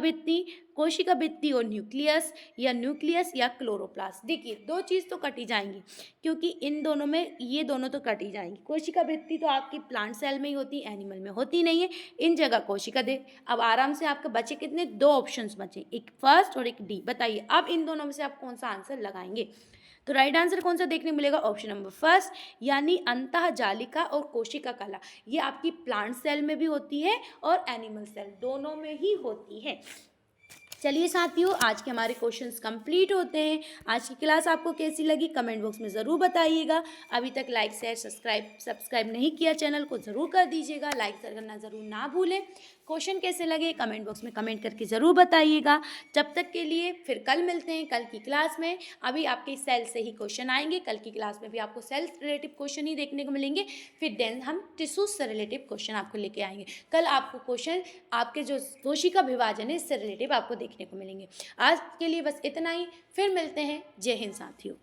भित्ति और न्यूक्लियस, या न्यूक्लियस या क्लोरोप्लास्ट। देखिए दो चीज़ तो कटी जाएंगी, क्योंकि इन दोनों में ये दोनों तो कटी जाएंगी। कोशिका भित्ति तो आपकी प्लांट सेल में ही होती है, एनिमल में होती नहीं है। इन जगह कोशिका दे। अब आराम से आपके बचे कितने? दो ऑप्शंस बचे, एक फर्स्ट और एक डी। बताइए अब इन दोनों में से आप कौन सा आंसर लगाएंगे? तो राइट आंसर कौन सा देखने मिलेगा? ऑप्शन नंबर फर्स्ट, यानी अंतः जालिका और कोशिका कला। ये आपकी प्लांट सेल में भी होती है और एनिमल सेल दोनों में ही होती है। चलिए साथियों, आज के हमारे क्वेश्चंस कंप्लीट होते हैं। आज की क्लास आपको कैसी लगी कमेंट बॉक्स में ज़रूर बताइएगा। अभी तक लाइक शेयर सब्सक्राइब नहीं किया चैनल को ज़रूर कर दीजिएगा। लाइक शेयर करना ज़रूर ना भूलें। क्वेश्चन कैसे लगे कमेंट बॉक्स में कमेंट करके ज़रूर बताइएगा। जब तक के लिए फिर कल मिलते हैं कल की क्लास में। अभी आपके सेल से ही क्वेश्चन आएंगे। कल की क्लास में भी आपको सेल रिलेटिव क्वेश्चन ही देखने को मिलेंगे। फिर देन हम टिश्यूज से रिलेटिव क्वेश्चन आपको लेके आएंगे। कल आपको क्वेश्चन आपके जो कोशिका विभाजन है इससे रिलेटिव आपको देखने को मिलेंगे। आज के लिए बस इतना ही। फिर मिलते हैं। जय हिंद साथियों।